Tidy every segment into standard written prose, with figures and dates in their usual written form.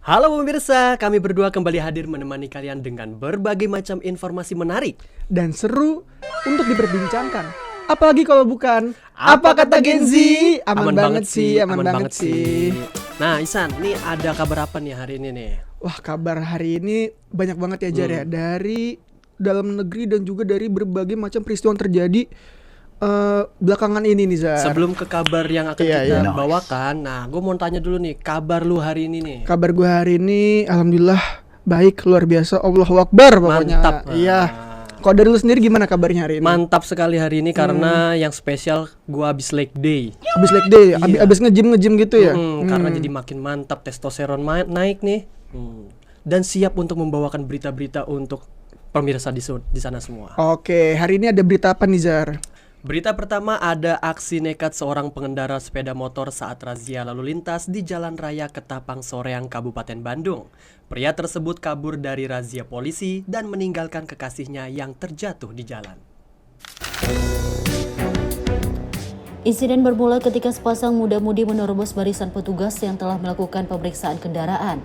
Halo pemirsa, kami berdua kembali hadir menemani kalian dengan berbagai macam informasi menarik dan seru untuk diperbincangkan. Apalagi kalau bukan Apa kata Gen Z? Aman banget sih, aman banget sih. Nah Isan, nih ada kabar apa nih hari ini nih? Wah, kabar hari ini banyak banget ya Jar ya. Dari dalam negeri dan juga dari berbagai macam peristiwa yang terjadi belakangan ini nih Zar. Sebelum ke kabar yang akan kita bawakan, nah gue mau tanya dulu nih, kabar lu hari ini nih. Kabar gue hari ini alhamdulillah baik, luar biasa, Allahu Akbar pokoknya. Mantap. Iya. Kalau dari lu sendiri gimana kabarnya hari ini? Mantap sekali hari ini karena yang spesial gue habis leg day. Habis leg day, habis nge-gym gitu ya? Karena jadi makin mantap, testosteron naik nih. Dan siap untuk membawakan berita-berita untuk pemirsa di sana semua. Oke, hari ini ada berita apa nih Zar? Berita pertama, ada aksi nekat seorang pengendara sepeda motor saat razia lalu lintas di Jalan Raya Ketapang Soreang, Kabupaten Bandung. Pria tersebut kabur dari razia polisi dan meninggalkan kekasihnya yang terjatuh di jalan. Insiden bermula ketika sepasang muda-mudi menerobos barisan petugas yang telah melakukan pemeriksaan kendaraan.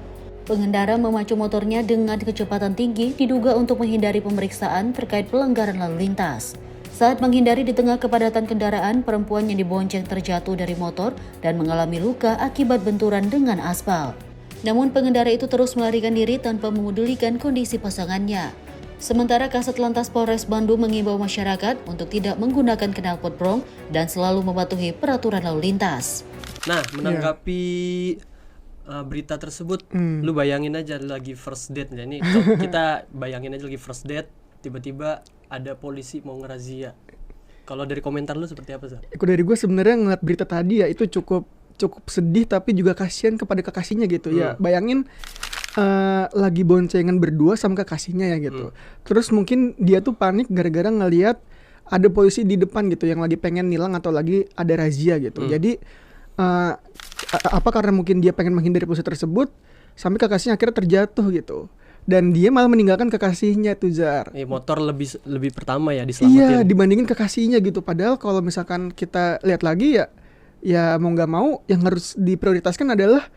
Pengendara memacu motornya dengan kecepatan tinggi diduga untuk menghindari pemeriksaan terkait pelanggaran lalu lintas. Saat menghindari di tengah kepadatan kendaraan, perempuan yang dibonceng terjatuh dari motor dan mengalami luka akibat benturan dengan aspal. Namun pengendara itu terus melarikan diri tanpa memedulikan kondisi pasangannya. Sementara Kasat Lantas Polres Bandung mengimbau masyarakat untuk tidak menggunakan knalpot brong dan selalu mematuhi peraturan lalu lintas. Nah, menanggapi berita tersebut, lu bayangin aja lagi first date. Jadi kita bayangin aja lagi first date, tiba-tiba ada polisi mau ngerazia. Kalau dari komentar lu seperti apa, Zat? Dari gue sebenarnya ngeliat berita tadi ya itu cukup sedih tapi juga kasihan kepada kekasihnya gitu. Ya bayangin lagi boncengan berdua sama kekasihnya ya gitu. Terus mungkin dia tuh panik gara-gara ngelihat ada polisi di depan gitu yang lagi pengen nilang atau lagi ada razia gitu. Jadi karena mungkin dia pengen menghindari polisi tersebut sampai kekasihnya akhirnya terjatuh gitu. Dan dia malah meninggalkan kekasihnya tuh Zar. Motor lebih pertama ya diselamatin. Iya, dibandingin kekasihnya gitu. Padahal kalau misalkan kita lihat lagi ya mau nggak mau yang harus diprioritaskan adalah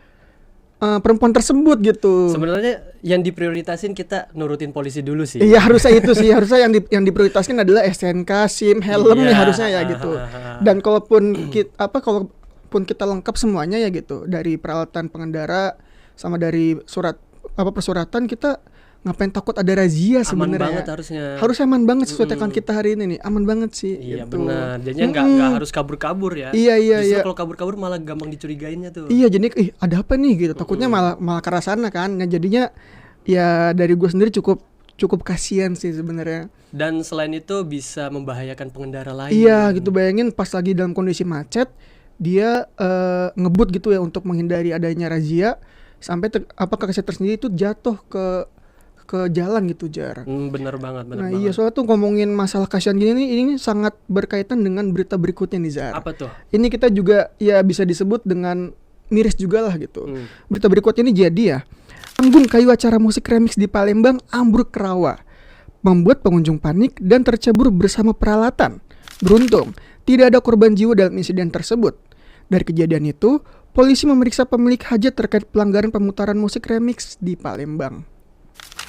perempuan tersebut gitu. Sebenarnya yang diprioritasin kita nurutin polisi dulu sih. Iya, harusnya itu sih. Harusnya yang diprioritaskan adalah SNK, SIM, helm nih harusnya ya gitu. Dan kalaupun kita lengkap semuanya ya gitu, dari peralatan pengendara sama dari persuratan, kita ngapain takut ada razia sebenarnya? Aman banget harusnya aman banget sesuai tekan kita hari ini nih, aman banget sih. Iya gitu. benar, jadinya nggak harus kabur-kabur ya. Iya. Justru kalau kabur-kabur malah gampang dicurigainnya tuh. Iya, jadi ada apa nih gitu, takutnya malah ke arah sana kan. Nah jadinya ya dari gue sendiri cukup kasihan sih sebenarnya. Dan selain itu bisa membahayakan pengendara lain. Iya gitu, bayangin pas lagi dalam kondisi macet dia ngebut gitu ya untuk menghindari adanya razia. Sampai kekasih tersendiri itu jatuh ke jalan gitu Jar. Bener banget. Iya, soalnya tuh ngomongin masalah kasihan gini nih, ini sangat berkaitan dengan berita berikutnya nih Zar. Apa tuh? Ini kita juga ya bisa disebut dengan miris juga lah gitu. Berita berikutnya ini jadi ya, panggung kayu acara musik remix di Palembang ambruk ke rawa, membuat pengunjung panik dan tercebur bersama peralatan. Beruntung tidak ada korban jiwa dalam insiden tersebut. Dari kejadian itu, polisi memeriksa pemilik hajat terkait pelanggaran pemutaran musik remix di Palembang.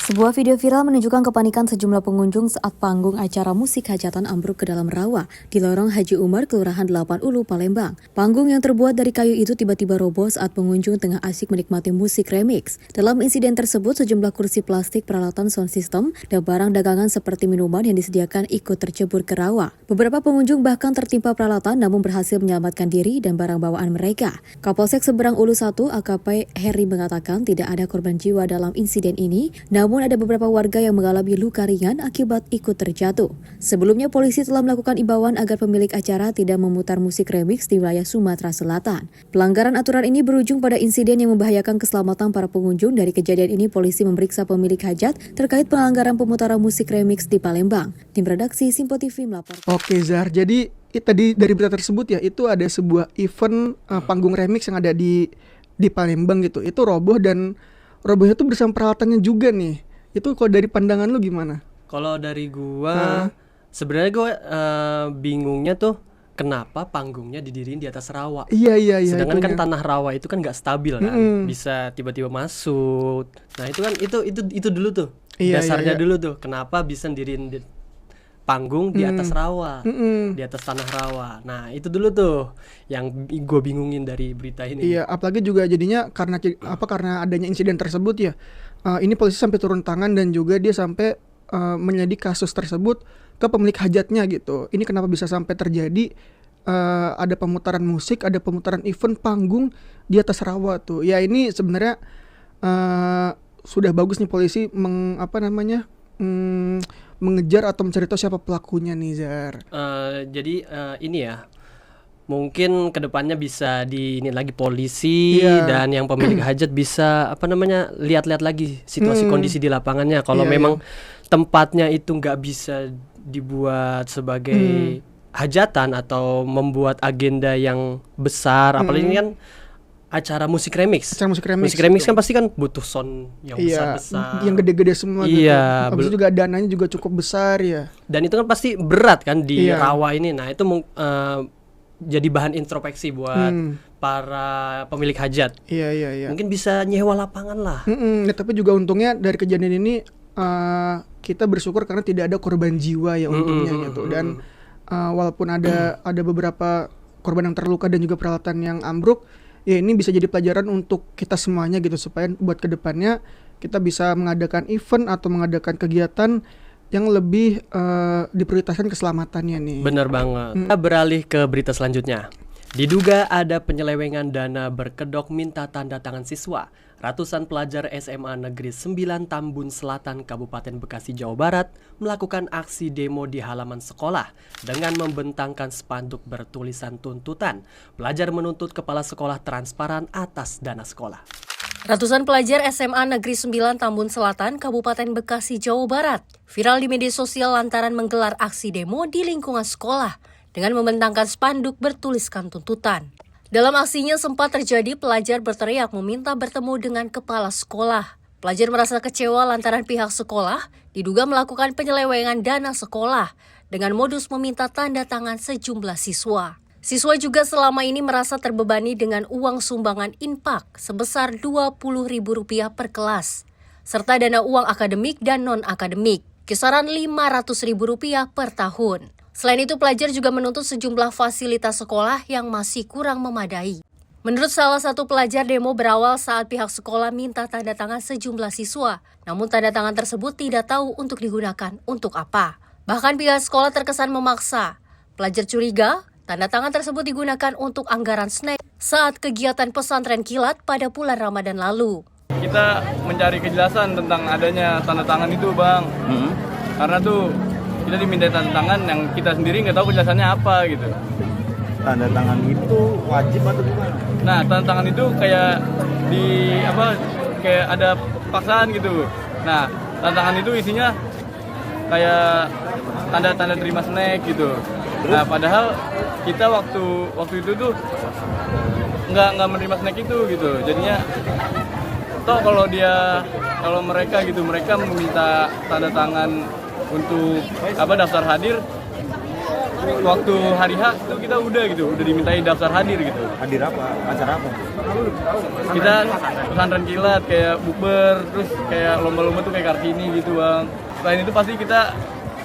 Sebuah video viral menunjukkan kepanikan sejumlah pengunjung saat panggung acara musik hajatan ambruk ke dalam rawa di lorong Haji Umar, Kelurahan 8 Ulu, Palembang. Panggung yang terbuat dari kayu itu tiba-tiba roboh saat pengunjung tengah asyik menikmati musik remix. Dalam insiden tersebut, sejumlah kursi plastik, peralatan sound system, dan barang dagangan seperti minuman yang disediakan ikut tercebur ke rawa. Beberapa pengunjung bahkan tertimpa peralatan namun berhasil menyelamatkan diri dan barang bawaan mereka. Kapolsek Seberang Ulu 1 AKP Heri mengatakan tidak ada korban jiwa dalam insiden ini, namun ada beberapa warga yang mengalami luka ringan akibat ikut terjatuh. Sebelumnya polisi telah melakukan imbauan agar pemilik acara tidak memutar musik remix di wilayah Sumatera Selatan. Pelanggaran aturan ini berujung pada insiden yang membahayakan keselamatan para pengunjung. Dari kejadian ini polisi memeriksa pemilik hajat terkait pelanggaran pemutaran musik remix di Palembang. Tim redaksi Simpo TV melaporkan. Oke Zar, jadi tadi dari berita tersebut ya, itu ada sebuah event panggung remix yang ada di Palembang gitu. Itu roboh dan robohnya tuh bersama peralatannya juga nih. Itu kalau dari pandangan lu gimana? Kalau dari gua sebenarnya gua bingungnya tuh kenapa panggungnya didiriin di atas rawa. Iya. Sedangkan kan itunya. tanah rawa itu kan nggak stabil kan, bisa tiba-tiba masuk. Nah itu kan itu dulu tuh Iya, dasarnya iya. dulu tuh, kenapa bisa diriin panggung di atas rawa, di atas tanah rawa. Nah itu dulu tuh yang gue bingungin dari berita ini. Iya, apalagi juga jadinya karena adanya insiden tersebut ya. Ini polisi sampai turun tangan dan juga dia sampai menyelidik kasus tersebut ke pemilik hajatnya gitu. Ini kenapa bisa sampai terjadi ada pemutaran musik, ada pemutaran event panggung di atas rawa tuh. Ya ini sebenarnya sudah bagus nih polisi mengejar atau mencari tahu siapa pelakunya nih, Zar. Jadi ini ya, mungkin kedepannya bisa ini lagi polisi Iya. dan yang pemilik hajat bisa lihat-lihat lagi situasi kondisi di lapangannya. Kalau Iya, memang tempatnya itu nggak bisa dibuat sebagai hajatan atau membuat agenda yang besar, apalagi ini kan acara musik remix. Acara musik remix. Musik remix kan pasti kan butuh sound yang Iya, besar-besar. yang gede-gede semua gitu. Iya, Habis itu juga dananya juga cukup besar ya. Dan itu kan pasti berat kan di Iya. rawa ini. Nah, itu jadi bahan introspeksi buat para pemilik hajat. Iya. Mungkin bisa nyewa lapangan lah. Ya, tapi juga untungnya dari kejadian ini kita bersyukur karena tidak ada korban jiwa ya untungnya gitu. Dan walaupun ada beberapa korban yang terluka dan juga peralatan yang ambruk, ya ini bisa jadi pelajaran untuk kita semuanya gitu, supaya buat kedepannya kita bisa mengadakan event atau mengadakan kegiatan yang lebih diprioritaskan keselamatannya nih. Bener banget. Kita beralih ke berita selanjutnya. Diduga ada penyelewengan dana berkedok minta tanda tangan siswa. Ratusan pelajar SMA Negeri 9 Tambun Selatan, Kabupaten Bekasi, Jawa Barat melakukan aksi demo di halaman sekolah dengan membentangkan spanduk bertulisan tuntutan. Pelajar menuntut kepala sekolah transparan atas dana sekolah. Ratusan pelajar SMA Negeri 9 Tambun Selatan, Kabupaten Bekasi, Jawa Barat viral di media sosial lantaran menggelar aksi demo di lingkungan sekolah dengan membentangkan spanduk bertuliskan tuntutan. Dalam aksinya sempat terjadi pelajar berteriak meminta bertemu dengan kepala sekolah. Pelajar merasa kecewa lantaran pihak sekolah diduga melakukan penyelewengan dana sekolah dengan modus meminta tanda tangan sejumlah siswa. Siswa juga selama ini merasa terbebani dengan uang sumbangan infak sebesar Rp20.000 per kelas, serta dana uang akademik dan non-akademik, kisaran Rp500.000 per tahun. Selain itu, pelajar juga menuntut sejumlah fasilitas sekolah yang masih kurang memadai. Menurut salah satu pelajar, demo berawal saat pihak sekolah minta tanda tangan sejumlah siswa, namun tanda tangan tersebut tidak tahu untuk digunakan untuk apa. Bahkan pihak sekolah terkesan memaksa. Pelajar curiga tanda tangan tersebut digunakan untuk anggaran snack saat kegiatan pesantren kilat pada bulan Ramadan lalu. Kita mencari kejelasan tentang adanya tanda tangan itu, Bang. Karena tuh kita diminta tanda tangan yang kita sendiri nggak tahu kejelasannya apa gitu. Tanda tangan itu wajib atau gimana? Nah, tanda tangan itu kayak kayak ada paksaan gitu. Nah, tanda tangan itu isinya kayak tanda-tanda terima snack gitu. Nah, padahal kita waktu itu tuh nggak menerima snack itu gitu. Jadinya kalau mereka meminta tanda tangan untuk daftar hadir, waktu hari H itu kita udah dimintain daftar hadir gitu. Hadir apa? Acara apa? Kita pesantren kilat kayak bukber, terus kayak lomba-lomba tuh kayak Kartini gitu, Bang. Selain itu pasti kita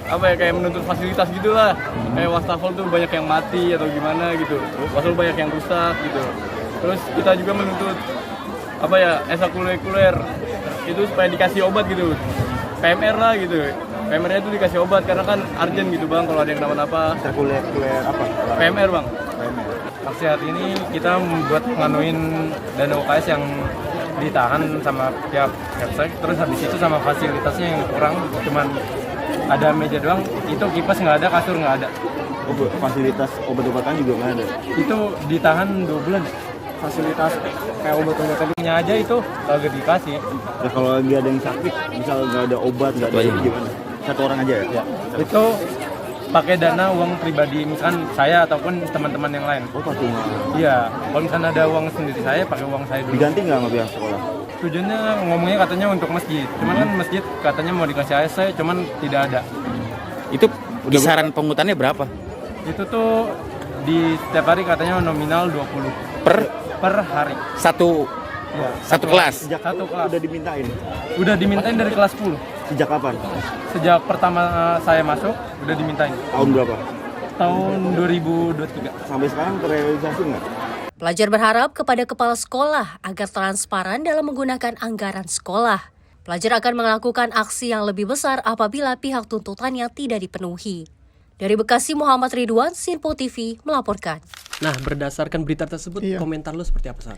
kayak menuntut fasilitas gitulah. Kayak wastafel tuh banyak yang mati atau gimana gitu. Wastafel banyak yang rusak gitu. Terus kita juga menuntut ekstrakurikuler itu supaya dikasih obat gitu. PMR lah gitu. PMR-nya itu dikasih obat karena kan urgent gitu, Bang, kalau ada yang kenapa-napa. Kuliah apa? PMR, Bang. PMR. Aksi hari ini kita membuat nganuin dana UKS yang ditahan sama pihak Kepsek, terus habis itu sama fasilitasnya yang kurang, cuman ada meja doang, itu kipas nggak ada, kasur nggak ada. Fasilitas obat-obatan juga nggak ada? Itu ditahan 2 bulan. Fasilitas kayak obat-obatannya aja itu kagak dikasih. Ya kalau lagi ada yang sakit, misal nggak ada obat, nggak ada gimana? Satu orang aja ya? Itu pakai dana uang pribadi, misalkan saya ataupun teman-teman yang lain. Oh, pakai uang. Iya, kalau misalkan ada uang sendiri saya, pakai uang saya dulu. Diganti nggak sama pihak sekolah? Tujuannya ngomongnya katanya untuk masjid, cuman kan masjid katanya mau dikasih ASC, cuman tidak ada. Itu kisaran pungutannya berapa? Itu tuh di setiap hari katanya nominal 20 per hari. Satu kelas. Sejak Satu kelas. udah dimintain Udah dimintain dari kelas 10. sejak kapan? Sejak pertama saya masuk udah dimintain. Tahun berapa? Tahun 2023. Sampai sekarang terrealisasi nggak? Pelajar berharap kepada kepala sekolah agar transparan dalam menggunakan anggaran sekolah. Pelajar akan melakukan aksi yang lebih besar apabila pihak tuntutannya tidak dipenuhi. Dari Bekasi, Muhammad Ridwan, Sinpo TV melaporkan. Nah, berdasarkan berita tersebut, Iya. komentar lu seperti apa, San?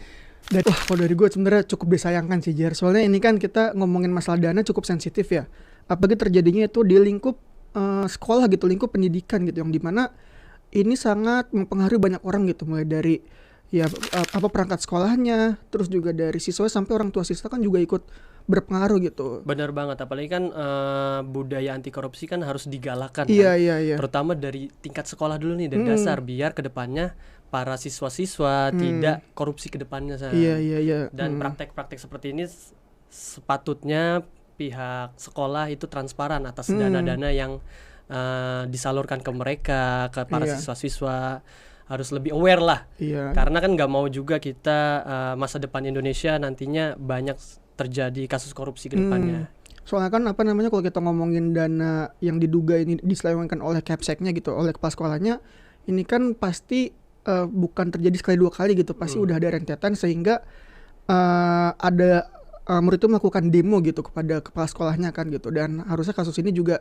Kalau dari gue sebenarnya cukup disayangkan sih, Jar. Soalnya ini kan kita ngomongin masalah dana cukup sensitif ya. Apalagi terjadinya itu di lingkup sekolah gitu, lingkup pendidikan gitu, yang dimana ini sangat mempengaruhi banyak orang gitu, mulai dari perangkat sekolahnya, terus juga dari siswa sampai orang tua siswa kan juga ikut berpengaruh gitu. Benar banget, apalagi kan budaya anti korupsi kan harus digalakan Iya, kan? iya. Terutama dari tingkat sekolah dulu nih, dari dasar, biar kedepannya para siswa-siswa tidak korupsi kedepannya. Iya. Dan praktek-praktek seperti ini sepatutnya pihak sekolah itu transparan atas dana-dana yang disalurkan ke mereka, ke para Iya. siswa-siswa. Harus lebih aware lah, karena kan nggak mau juga kita masa depan Indonesia nantinya banyak terjadi kasus korupsi ke depannya. Soalnya kan kalau kita ngomongin dana yang diduga ini diselewengkan oleh Kepseknya gitu, oleh kepala sekolahnya, ini kan pasti bukan terjadi sekali dua kali gitu, pasti udah ada rentetan sehingga ada murid itu melakukan demo gitu kepada kepala sekolahnya kan gitu, dan harusnya kasus ini juga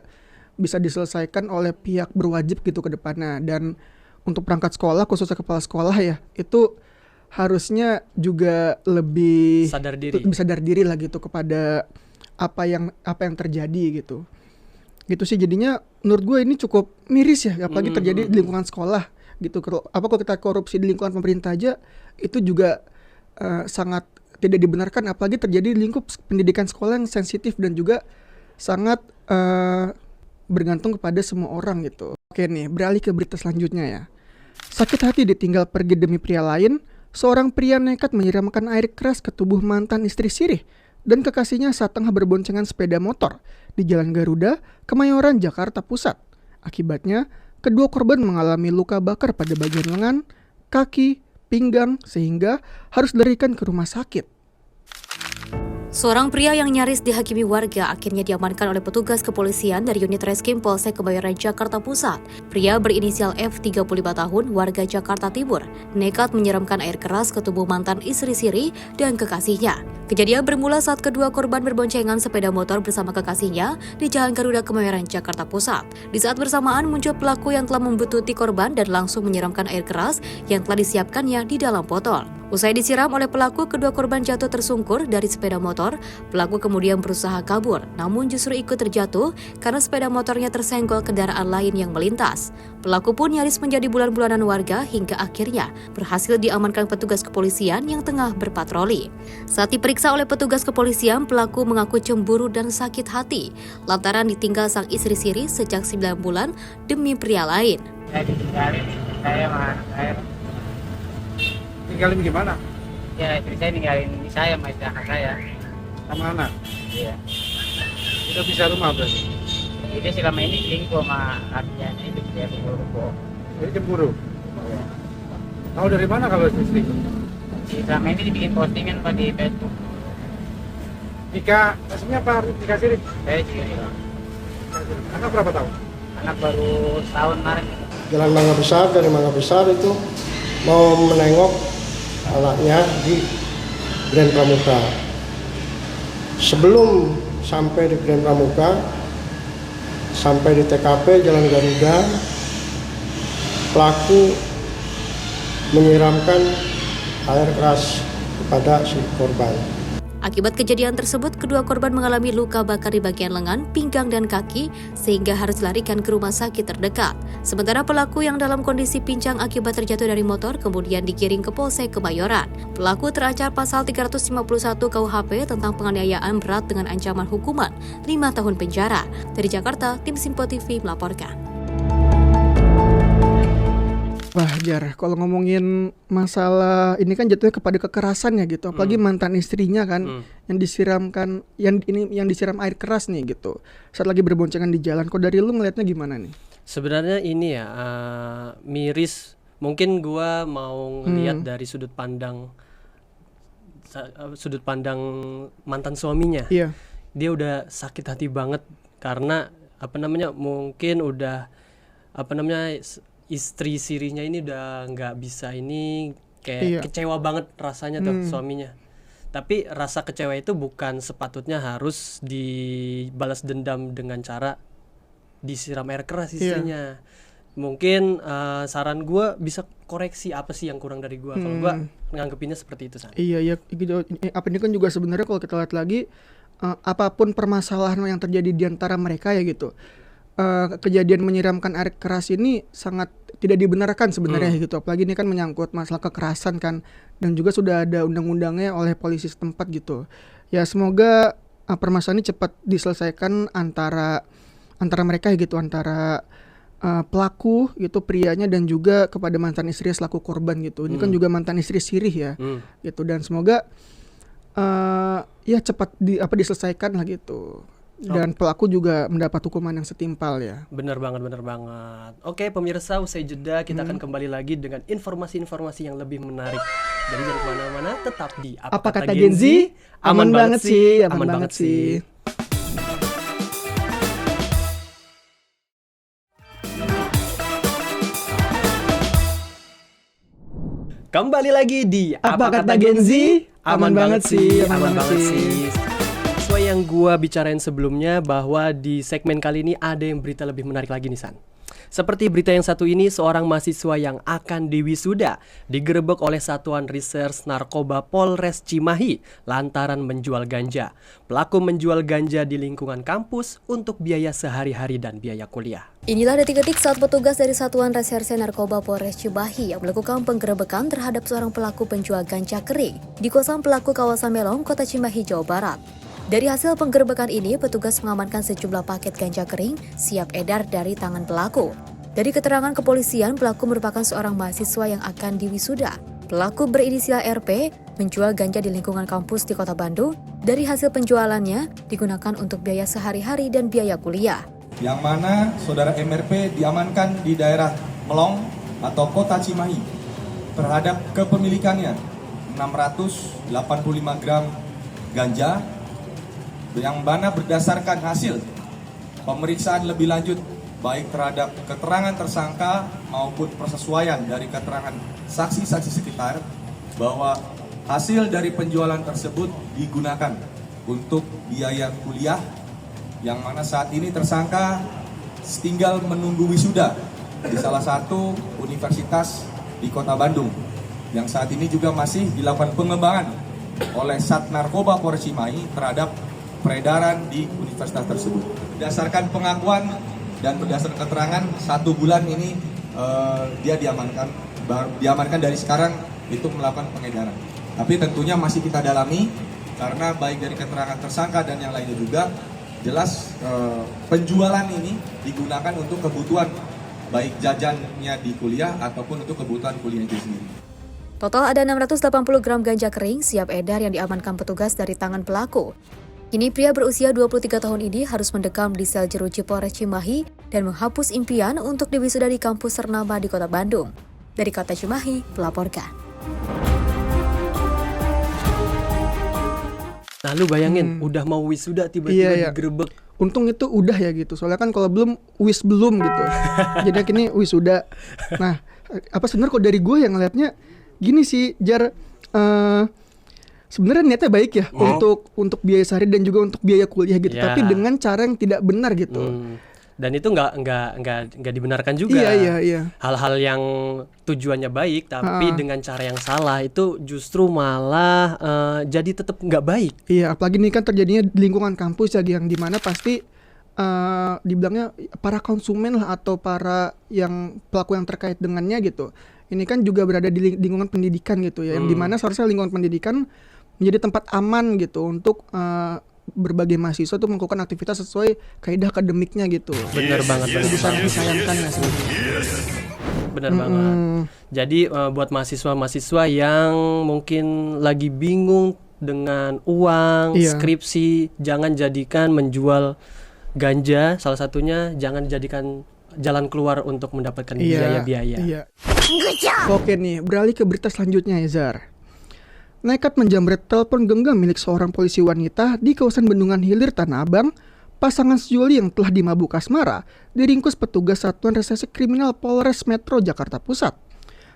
bisa diselesaikan oleh pihak berwajib gitu ke depannya. Dan untuk perangkat sekolah, khususnya kepala sekolah ya, itu harusnya juga lebih sadar diri lah gitu kepada apa yang terjadi gitu sih. Jadinya menurut gue ini cukup miris ya, apalagi terjadi di lingkungan sekolah gitu. Kalau kita korupsi di lingkungan pemerintah aja itu juga sangat tidak dibenarkan, apalagi terjadi di lingkup pendidikan sekolah yang sensitif dan juga sangat bergantung kepada semua orang gitu. Oke nih, beralih ke berita selanjutnya ya. Sakit hati ditinggal pergi demi pria lain. Seorang pria nekat menyiramkan air keras ke tubuh mantan istri sirih dan kekasihnya saat tengah berboncengan sepeda motor di Jalan Garuda, Kemayoran, Jakarta Pusat. Akibatnya, kedua korban mengalami luka bakar pada bagian lengan, kaki, pinggang, sehingga harus dilarikan ke rumah sakit. Seorang pria yang nyaris dihakimi warga akhirnya diamankan oleh petugas kepolisian dari unit Reskrim Polsek Kebayoran, Jakarta Pusat. Pria berinisial F, 35 tahun, warga Jakarta Timur, nekat menyiramkan air keras ke tubuh mantan istri siri dan kekasihnya. Kejadian bermula saat kedua korban berboncengan sepeda motor bersama kekasihnya di Jalan Garuda, Kemayoran, Jakarta Pusat. Di saat bersamaan muncul pelaku yang telah membuntuti korban dan langsung menyiramkan air keras yang telah disiapkannya di dalam botol. Usai disiram oleh pelaku, kedua korban jatuh tersungkur dari sepeda motor. Pelaku kemudian berusaha kabur, namun justru ikut terjatuh karena sepeda motornya tersenggol kendaraan lain yang melintas. Pelaku pun nyaris menjadi bulan-bulanan warga hingga akhirnya berhasil diamankan petugas kepolisian yang tengah berpatroli. Saat diperiksa oleh petugas kepolisian, pelaku mengaku cemburu dan sakit hati lantaran ditinggal sang istri siri sejak 9 bulan demi pria lain. Tinggalin gimana? Ya, istri saya ninggalin saya sama istri anak saya. Sama anak? Iya. Udah bisa rumah berarti? Jadi selama ini selingkuh sama lakinya, itu dia cemburu. Jadi cemburu? Iya. Tahu dari mana kalau istri selingkuh? Selama ini dibikin postingan Pak di Facebook. Nikah, maksudnya apa? Nikah siri? Saya sendiri. Anak berapa tahun? Anak baru tahun kemarin. Jalan Mangga Besar, dari Mangga Besar itu mau menengok anaknya di Grand Pramuka. Sebelum sampai di Grand Pramuka, sampai di TKP Jalan Garuda, pelaku menyiramkan air keras kepada si korban. Akibat kejadian tersebut, kedua korban mengalami luka bakar di bagian lengan, pinggang, dan kaki sehingga harus dilarikan ke rumah sakit terdekat. Sementara pelaku yang dalam kondisi pincang akibat terjatuh dari motor kemudian digiring ke Polsek Kebayoran. Pelaku terancam pasal 351 KUHP tentang penganiayaan berat dengan ancaman hukuman 5 tahun penjara. Dari Jakarta, tim Sinpo TV melaporkan. Wah Jar, kalau ngomongin masalah ini kan jatuhnya kepada kekerasan ya gitu, apalagi mantan istrinya kan yang disiramkan, yang disiram air keras nih gitu saat lagi berboncengan di jalan. Kok dari lu ngelihatnya gimana nih? Sebenarnya ini ya miris mungkin gua mau ngelihat dari sudut pandang mantan suaminya. Iya. Dia udah sakit hati banget karena mungkin udah istri sirinya ini udah nggak bisa ini, kayak kecewa banget rasanya tuh suaminya. Tapi rasa kecewa itu bukan sepatutnya harus dibalas dendam dengan cara disiram air keras istrinya. Mungkin saran gue bisa koreksi apa sih yang kurang dari gue. Kalau gue nganggepinnya seperti itu, San. Iya gitu. Apa ini kan juga sebenarnya kalau kita lihat lagi apapun permasalahan yang terjadi di antara mereka ya gitu. Kejadian menyiramkan air keras ini sangat tidak dibenarkan sebenarnya gitu. Apalagi ini kan menyangkut masalah kekerasan kan, dan juga sudah ada undang-undangnya oleh polisi setempat gitu. Ya semoga permasalahan ini cepat diselesaikan antara mereka gitu, antara pelaku gitu, prianya, dan juga kepada mantan istri selaku korban gitu. Ini kan juga mantan istri sirih ya gitu, dan semoga ya cepat diselesaikan lah gitu. Dan pelaku juga mendapat hukuman yang setimpal ya. Bener banget. Oke pemirsa, usai jeda kita akan kembali lagi dengan informasi-informasi yang lebih menarik. Jadi jangan kemana-mana, tetap di Apa Kata Gen Z. Aman banget sih. Kembali lagi di Apa Kata Gen Z. Aman banget sih. Sesuai yang gua bicarain sebelumnya, bahwa di segmen kali ini ada yang berita lebih menarik lagi nih, San. Seperti berita yang satu ini, seorang mahasiswa yang akan diwisuda digerebek oleh Satuan Reserse Narkoba Polres Cimahi lantaran menjual ganja. Pelaku menjual ganja di lingkungan kampus untuk biaya sehari-hari dan biaya kuliah. Inilah detik-detik saat petugas dari Satuan Reserse Narkoba Polres Cimahi yang melakukan penggerebekan terhadap seorang pelaku penjual ganja kering di kosan pelaku kawasan Melong, Kota Cimahi, Jawa Barat. Dari hasil penggerebekan ini, petugas mengamankan sejumlah paket ganja kering siap edar dari tangan pelaku. Dari keterangan kepolisian, pelaku merupakan seorang mahasiswa yang akan diwisuda. Pelaku berinisial RP menjual ganja di lingkungan kampus di Kota Bandung. Dari hasil penjualannya digunakan untuk biaya sehari-hari dan biaya kuliah. Yang mana saudara MRP diamankan di daerah Melong atau Kota Cimahi terhadap kepemilikannya 685 gram ganja, yang mana berdasarkan hasil pemeriksaan lebih lanjut baik terhadap keterangan tersangka maupun persesuaian dari keterangan saksi-saksi sekitar, bahwa hasil dari penjualan tersebut digunakan untuk biaya kuliah, yang mana saat ini tersangka tinggal menunggu wisuda di salah satu universitas di Kota Bandung, yang saat ini juga masih dilakukan pengembangan oleh Sat Narkoba Polres Cimahi terhadap peredaran di universitas tersebut. Berdasarkan pengakuan dan berdasarkan keterangan, 1 bulan ini dia diamankan dari sekarang itu melakukan pengedaran. Tapi tentunya masih kita dalami, karena baik dari keterangan tersangka dan yang lainnya juga jelas penjualan ini digunakan untuk kebutuhan baik jajannya di kuliah ataupun untuk kebutuhan kuliah itu sendiri. Total ada 680 gram ganja kering siap edar yang diamankan petugas dari tangan pelaku. Kini pria berusia 23 tahun ini harus mendekam di sel jeruji Polres Cimahi dan menghapus impian untuk diwisuda di kampus ternama di Kota Bandung. Dari Kota Cimahi, melaporkan. Nah lu bayangin, udah mau wisuda tiba-tiba digerebek. Untung itu udah ya gitu, soalnya kan kalau belum gitu. Jadi kini wisuda. Nah, apa sebenarnya kalau dari gue yang ngeliatnya gini sih, Jar, sebenarnya niatnya baik ya untuk biaya sehari dan juga untuk biaya kuliah gitu, tapi dengan cara yang tidak benar gitu. Dan itu nggak dibenarkan juga. Iya. Hal-hal yang tujuannya baik tapi dengan cara yang salah itu justru malah jadi tetap nggak baik. Iya, apalagi ini kan terjadinya di lingkungan kampus ya, yang dimana pasti dibilangnya para konsumen lah atau para yang pelaku yang terkait dengannya gitu. Ini kan juga berada di lingkungan pendidikan gitu ya, yang dimana seharusnya lingkungan pendidikan menjadi tempat aman gitu untuk berbagai mahasiswa tuh melakukan aktivitas sesuai kaidah akademiknya gitu. Bener banget. Itu sangat disayangkan ya sebenarnya. Bener banget. Jadi buat mahasiswa-mahasiswa yang mungkin lagi bingung dengan uang, skripsi, jangan jadikan menjual ganja, salah satunya jangan jadikan jalan keluar untuk mendapatkan Iya. biaya-biaya. Oke nih, beralih ke berita selanjutnya ya Zar. Nekat menjamret telepon genggam milik seorang polisi wanita di kawasan Bendungan Hilir, Tanah Abang, pasangan sejoli yang telah dimabuk asmara diringkus petugas Satuan Reserse Kriminal Polres Metro Jakarta Pusat.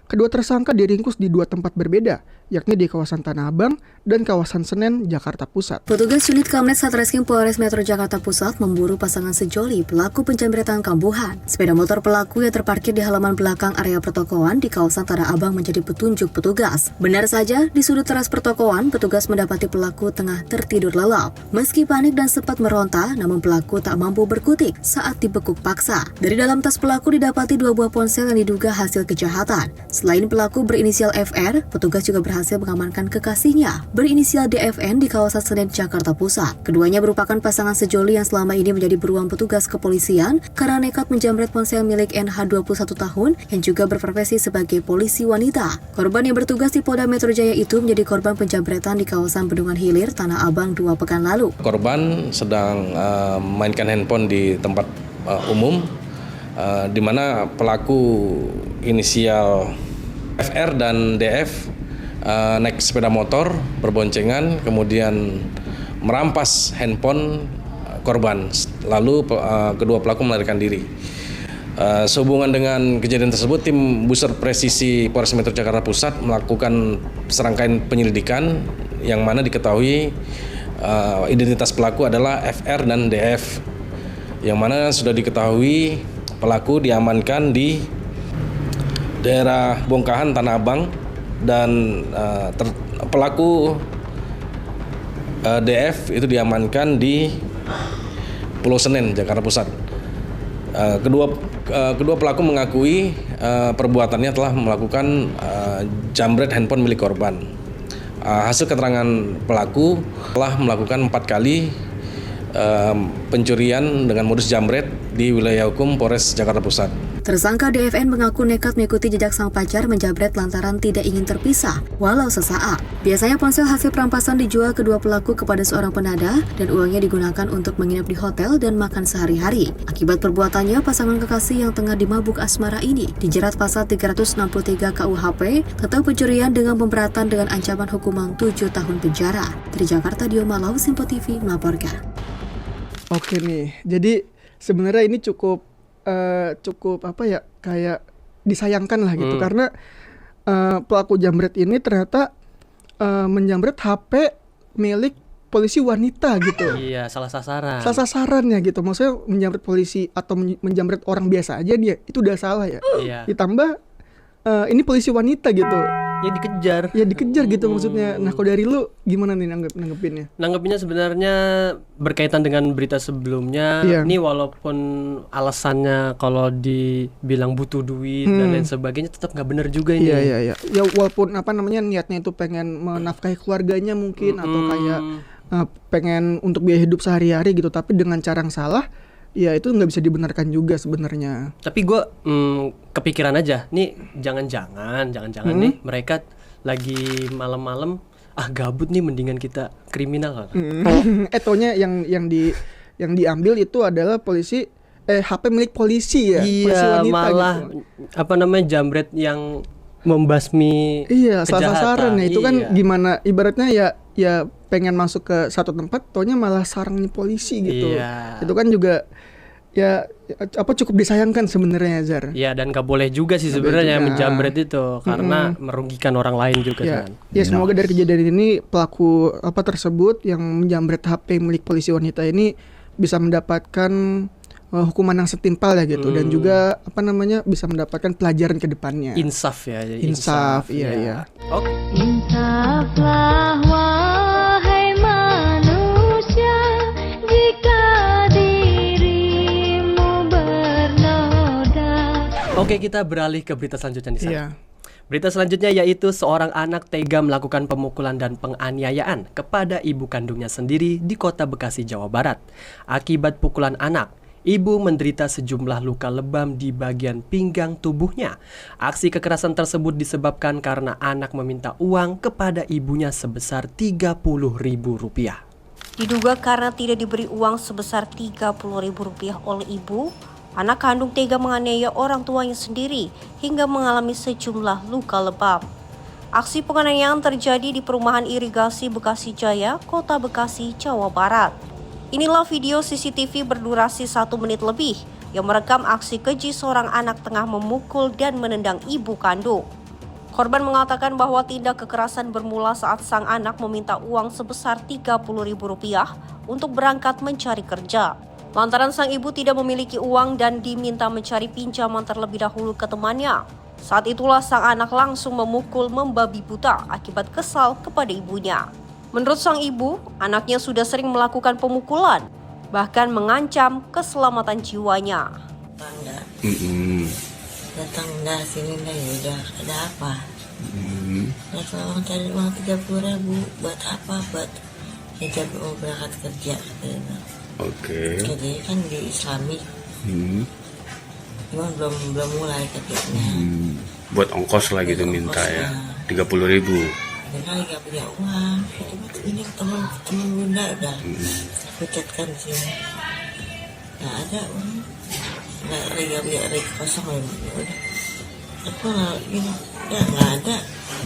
Kedua tersangka diringkus di 2 tempat berbeda, yakni di kawasan Tanah Abang dan kawasan Senen, Jakarta Pusat. Petugas unit Kamnet Satreskrim Polres Metro Jakarta Pusat memburu pasangan sejoli pelaku penjamretan kambuhan. Sepeda motor pelaku yang terparkir di halaman belakang area pertokoan di kawasan Tanah Abang menjadi petunjuk petugas. Benar saja, di sudut teras pertokoan, petugas mendapati pelaku tengah tertidur lelap. Meski panik dan sempat meronta, namun pelaku tak mampu berkutik saat dibekuk paksa. Dari dalam tas pelaku didapati 2 buah ponsel yang diduga hasil kejahatan. Selain pelaku berinisial FR, petugas juga berhasil mengamankan kekasihnya berinisial DFN di kawasan Senen, Jakarta Pusat. Keduanya merupakan pasangan sejoli yang selama ini menjadi buruan petugas kepolisian karena nekat menjamret ponsel milik NH 21 tahun yang juga berprofesi sebagai polisi wanita. Korban yang bertugas di Polda Metro Jaya itu menjadi korban penjamretan di kawasan Bendungan Hilir, Tanah Abang 2 pekan lalu. Korban sedang mainkan handphone di tempat umum, di mana pelaku inisial FR dan DF naik sepeda motor berboncengan, kemudian merampas handphone korban. Lalu kedua pelaku melarikan diri. Sehubungan dengan kejadian tersebut, tim Buser Presisi Polres Metro Jakarta Pusat melakukan serangkaian penyelidikan yang mana diketahui identitas pelaku adalah FR dan DF, yang mana sudah diketahui pelaku diamankan di daerah Bongkahan, Tanah Abang, dan pelaku DF itu diamankan di Pulau Senen, Jakarta Pusat. Kedua pelaku mengakui perbuatannya telah melakukan jambret handphone milik korban. Hasil keterangan pelaku telah melakukan 4 kali pencurian dengan modus jambret di wilayah hukum Polres Jakarta Pusat. Tersangka DFN mengaku nekat mengikuti jejak sang pacar menjambret lantaran tidak ingin terpisah, walau sesaat. Biasanya ponsel hasil perampasan dijual kedua pelaku kepada seorang penada dan uangnya digunakan untuk menginap di hotel dan makan sehari-hari. Akibat perbuatannya, pasangan kekasih yang tengah dimabuk asmara ini dijerat pasal 363 KUHP tentang pencurian dengan pemberatan dengan ancaman hukuman 7 tahun penjara. Dari Jakarta, Dio Malau, Simpo TV melaporkan. Oke nih, jadi sebenarnya ini cukup apa ya, kayak disayangkan lah gitu, karena pelaku jambret ini ternyata menjambret HP milik polisi wanita gitu. Iya, salah sasaran. Salah sasarannya gitu, maksudnya menjambret polisi atau menjambret orang biasa aja dia itu udah salah ya. Iya. Ditambah ini polisi wanita gitu. Ya dikejar gitu maksudnya. Nah, kalau dari lu gimana nih nanggepinnya? Nanggepinnya sebenarnya berkaitan dengan berita sebelumnya. Ini walaupun alasannya kalau dibilang butuh duit dan lain sebagainya, tetap nggak benar juga ini. Iya. Ya walaupun niatnya itu pengen menafkahi keluarganya mungkin atau kayak pengen untuk biaya hidup sehari-hari gitu, tapi dengan cara yang salah. Ya itu nggak bisa dibenarkan juga sebenarnya. Tapi gue kepikiran aja, nih jangan-jangan nih mereka lagi malam-malam gabut nih, mendingan kita kriminal. Etonya yang diambil itu adalah polisi HP milik polisi ya. Iya, polisi wanita malah gitu. Jambret yang membasmi kejahatan. Salah sasaran ya. Itu kan gimana ibaratnya ya pengen masuk ke satu tempat, taunya malah sarangin polisi gitu. Iya. Itu kan juga ya cukup disayangkan sebenarnya, Zar. Ya, dan gak boleh juga sih sebenarnya menjambret itu karena merugikan orang lain juga kan. Ya semoga dari kejadian ini pelaku tersebut yang menjambret HP milik polisi wanita ini bisa mendapatkan hukuman yang setimpal ya gitu, dan juga bisa mendapatkan pelajaran ke depannya. Insaf ya. Insaf, iya. Oke. Insaflah wahai manusia, jika dirimu bernoda. Oke, kita beralih ke berita selanjutnya nih, San. Iya. Berita selanjutnya yaitu seorang anak tega melakukan pemukulan dan penganiayaan kepada ibu kandungnya sendiri di Kota Bekasi, Jawa Barat. Akibat pukulan anak, ibu menderita sejumlah luka lebam di bagian pinggang tubuhnya. Aksi kekerasan tersebut disebabkan karena anak meminta uang kepada ibunya sebesar Rp30.000. Diduga karena tidak diberi uang sebesar Rp30.000 oleh ibu, anak kandung tega menganiaya orang tuanya sendiri hingga mengalami sejumlah luka lebam. Aksi penganiayaan terjadi di perumahan irigasi Bekasi Jaya, Kota Bekasi, Jawa Barat. Inilah video CCTV berdurasi 1 menit lebih yang merekam aksi keji seorang anak tengah memukul dan menendang ibu kandung. Korban mengatakan bahwa tindak kekerasan bermula saat sang anak meminta uang sebesar Rp30.000 untuk berangkat mencari kerja. Lantaran sang ibu tidak memiliki uang dan diminta mencari pinjaman terlebih dahulu ke temannya. Saat itulah sang anak langsung memukul membabi buta akibat kesal kepada ibunya. Menurut sang ibu, anaknya sudah sering melakukan pemukulan, bahkan mengancam keselamatan jiwanya. Datang dah sini dah, udah ada apa? Datang cari uang 30.000 buat apa? Buat hijab mau berangkat kerja katanya. Oke. Jadi kan di Islami. Cuma belum mulai katanya. Buat ongkos lah gitu minta ya. 30.000. Karena nggak punya uang. Ini teman bunda udah. Aku chatkan sini. Nggak ada uang. Nggak punya kosong ya. Udah. Aku nggak ada.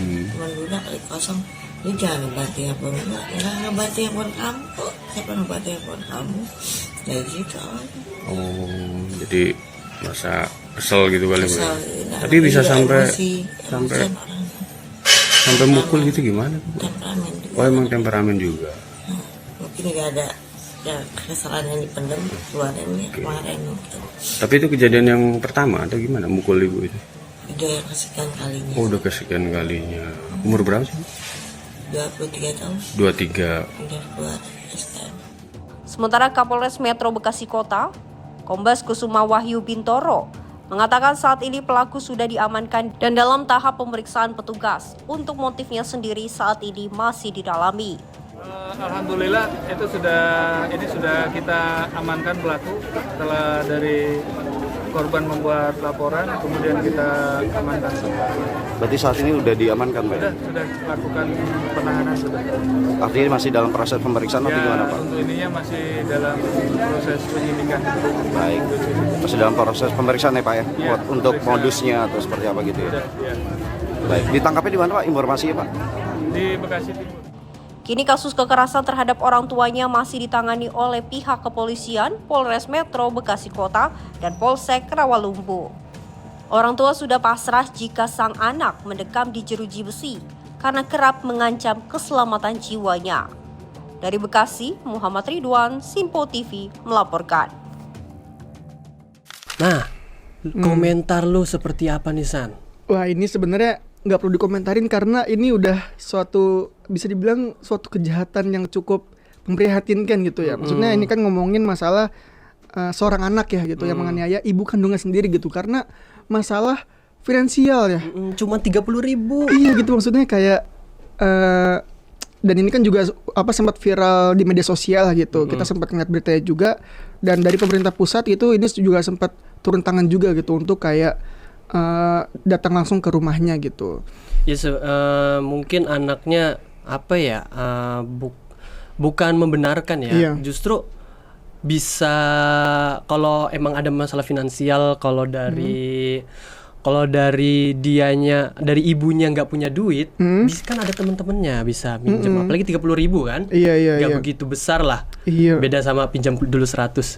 Teman bunda kosong. Ini jangan ngebati handphone enggak ngebati handphone kamu kok. Siapa ngebati handphone kamu? Dari situ aja. Oh, jadi masa kesel gitu kali Bu. Tapi bisa sampai mukul gitu gimana Bu? Temperamen juga. Oh, emang temperamen juga. Mungkin nggak ada ya kesalahan yang dipendam keluarannya kemarin mungkin. Tapi itu kejadian yang pertama atau gimana mukul ibu itu? Udah yang kesekian kalinya. Oh, udah kesekian kalinya. Umur berapa sih? 23 tahun. 23. Udah keluar STM. Sementara Kapolres Metro Bekasi Kota, Kombes Kusuma Wahyu Bintoro, mengatakan saat ini pelaku sudah diamankan dan dalam tahap pemeriksaan petugas. Untuk motifnya sendiri saat ini masih didalami. Alhamdulillah itu sudah kita amankan pelaku setelah dari korban membuat laporan, kemudian kita amankan. Berarti saat ini sudah diamankan, Pak? Sudah lakukan penahanan sudah. Artinya masih dalam proses pemeriksaan atau gimana, Pak? Untuk ininya masih dalam proses penyidikan. Baik, masih dalam proses pemeriksaan ya Pak ya? Ya, untuk modusnya atau seperti apa gitu ya? Ya. Baik, ditangkapnya di mana Pak informasinya Pak? Di Bekasi Timur. Kini kasus kekerasan terhadap orang tuanya masih ditangani oleh pihak kepolisian, Polres Metro Bekasi Kota, dan Polsek Rawalumbu. Orang tua sudah pasrah jika sang anak mendekam di jeruji besi karena kerap mengancam keselamatan jiwanya. Dari Bekasi, Muhammad Ridwan, Simpo TV melaporkan. Nah, komentar lu seperti apa nih San? Wah, ini sebenarnya nggak perlu dikomentarin karena ini udah suatu, bisa dibilang suatu kejahatan yang cukup memprihatinkan gitu ya. Maksudnya ini kan ngomongin masalah seorang anak ya gitu yang menganiaya ibu kandungnya sendiri gitu karena masalah finansial ya. Cuma 30.000. Iya gitu, maksudnya kayak dan ini kan juga sempat viral di media sosial gitu. Kita sempat ngeliat beritanya juga, dan dari pemerintah pusat itu ini juga sempat turun tangan juga gitu untuk kayak datang langsung ke rumahnya gitu. Ya mungkin anaknya bukan membenarkan ya. Iya. Justru bisa kalau emang ada masalah finansial, kalau dari ibunya nggak punya duit, kan ada temen-temennya bisa minjem, apalagi 30.000 kan? Iya. Nggak begitu besar lah. Iya. Beda sama pinjam dulu 100.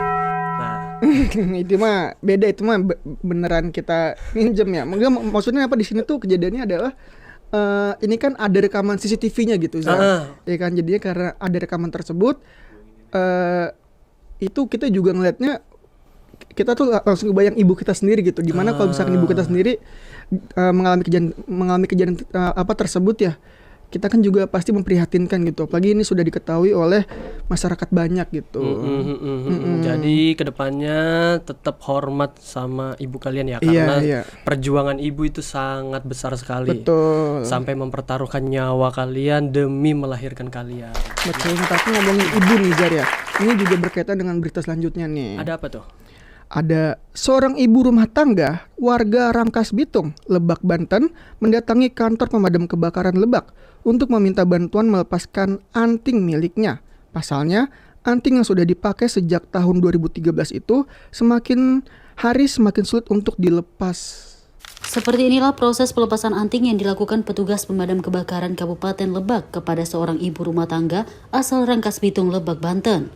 Itu mah beda, itu mah beneran kita minjem ya. Maksudnya apa di sini tuh kejadiannya adalah ini kan ada rekaman CCTV-nya gitu, ya kan. Jadinya karena ada rekaman tersebut, itu kita juga ngelihatnya, kita tuh langsung kebayang ibu kita sendiri gitu. Dimana kalau misalkan ibu kita sendiri mengalami kejadian tersebut ya, kita kan juga pasti memprihatinkan gitu. Apalagi ini sudah diketahui oleh masyarakat banyak gitu. Jadi kedepannya tetap hormat sama ibu kalian ya, karena perjuangan ibu itu sangat besar sekali. Betul. Sampai mempertaruhkan nyawa kalian demi melahirkan kalian. Betul. Tapi ngomongin ibu nih Jar ya, ini juga berkaitan dengan berita selanjutnya nih. Ada apa tuh? Ada seorang ibu rumah tangga warga Rangkas Bitung, Lebak, Banten mendatangi kantor pemadam kebakaran Lebak untuk meminta bantuan melepaskan anting miliknya. Pasalnya, anting yang sudah dipakai sejak tahun 2013 itu semakin hari semakin sulit untuk dilepas. Seperti inilah proses pelepasan anting yang dilakukan petugas pemadam kebakaran Kabupaten Lebak kepada seorang ibu rumah tangga asal Rangkas Bitung, Lebak, Banten.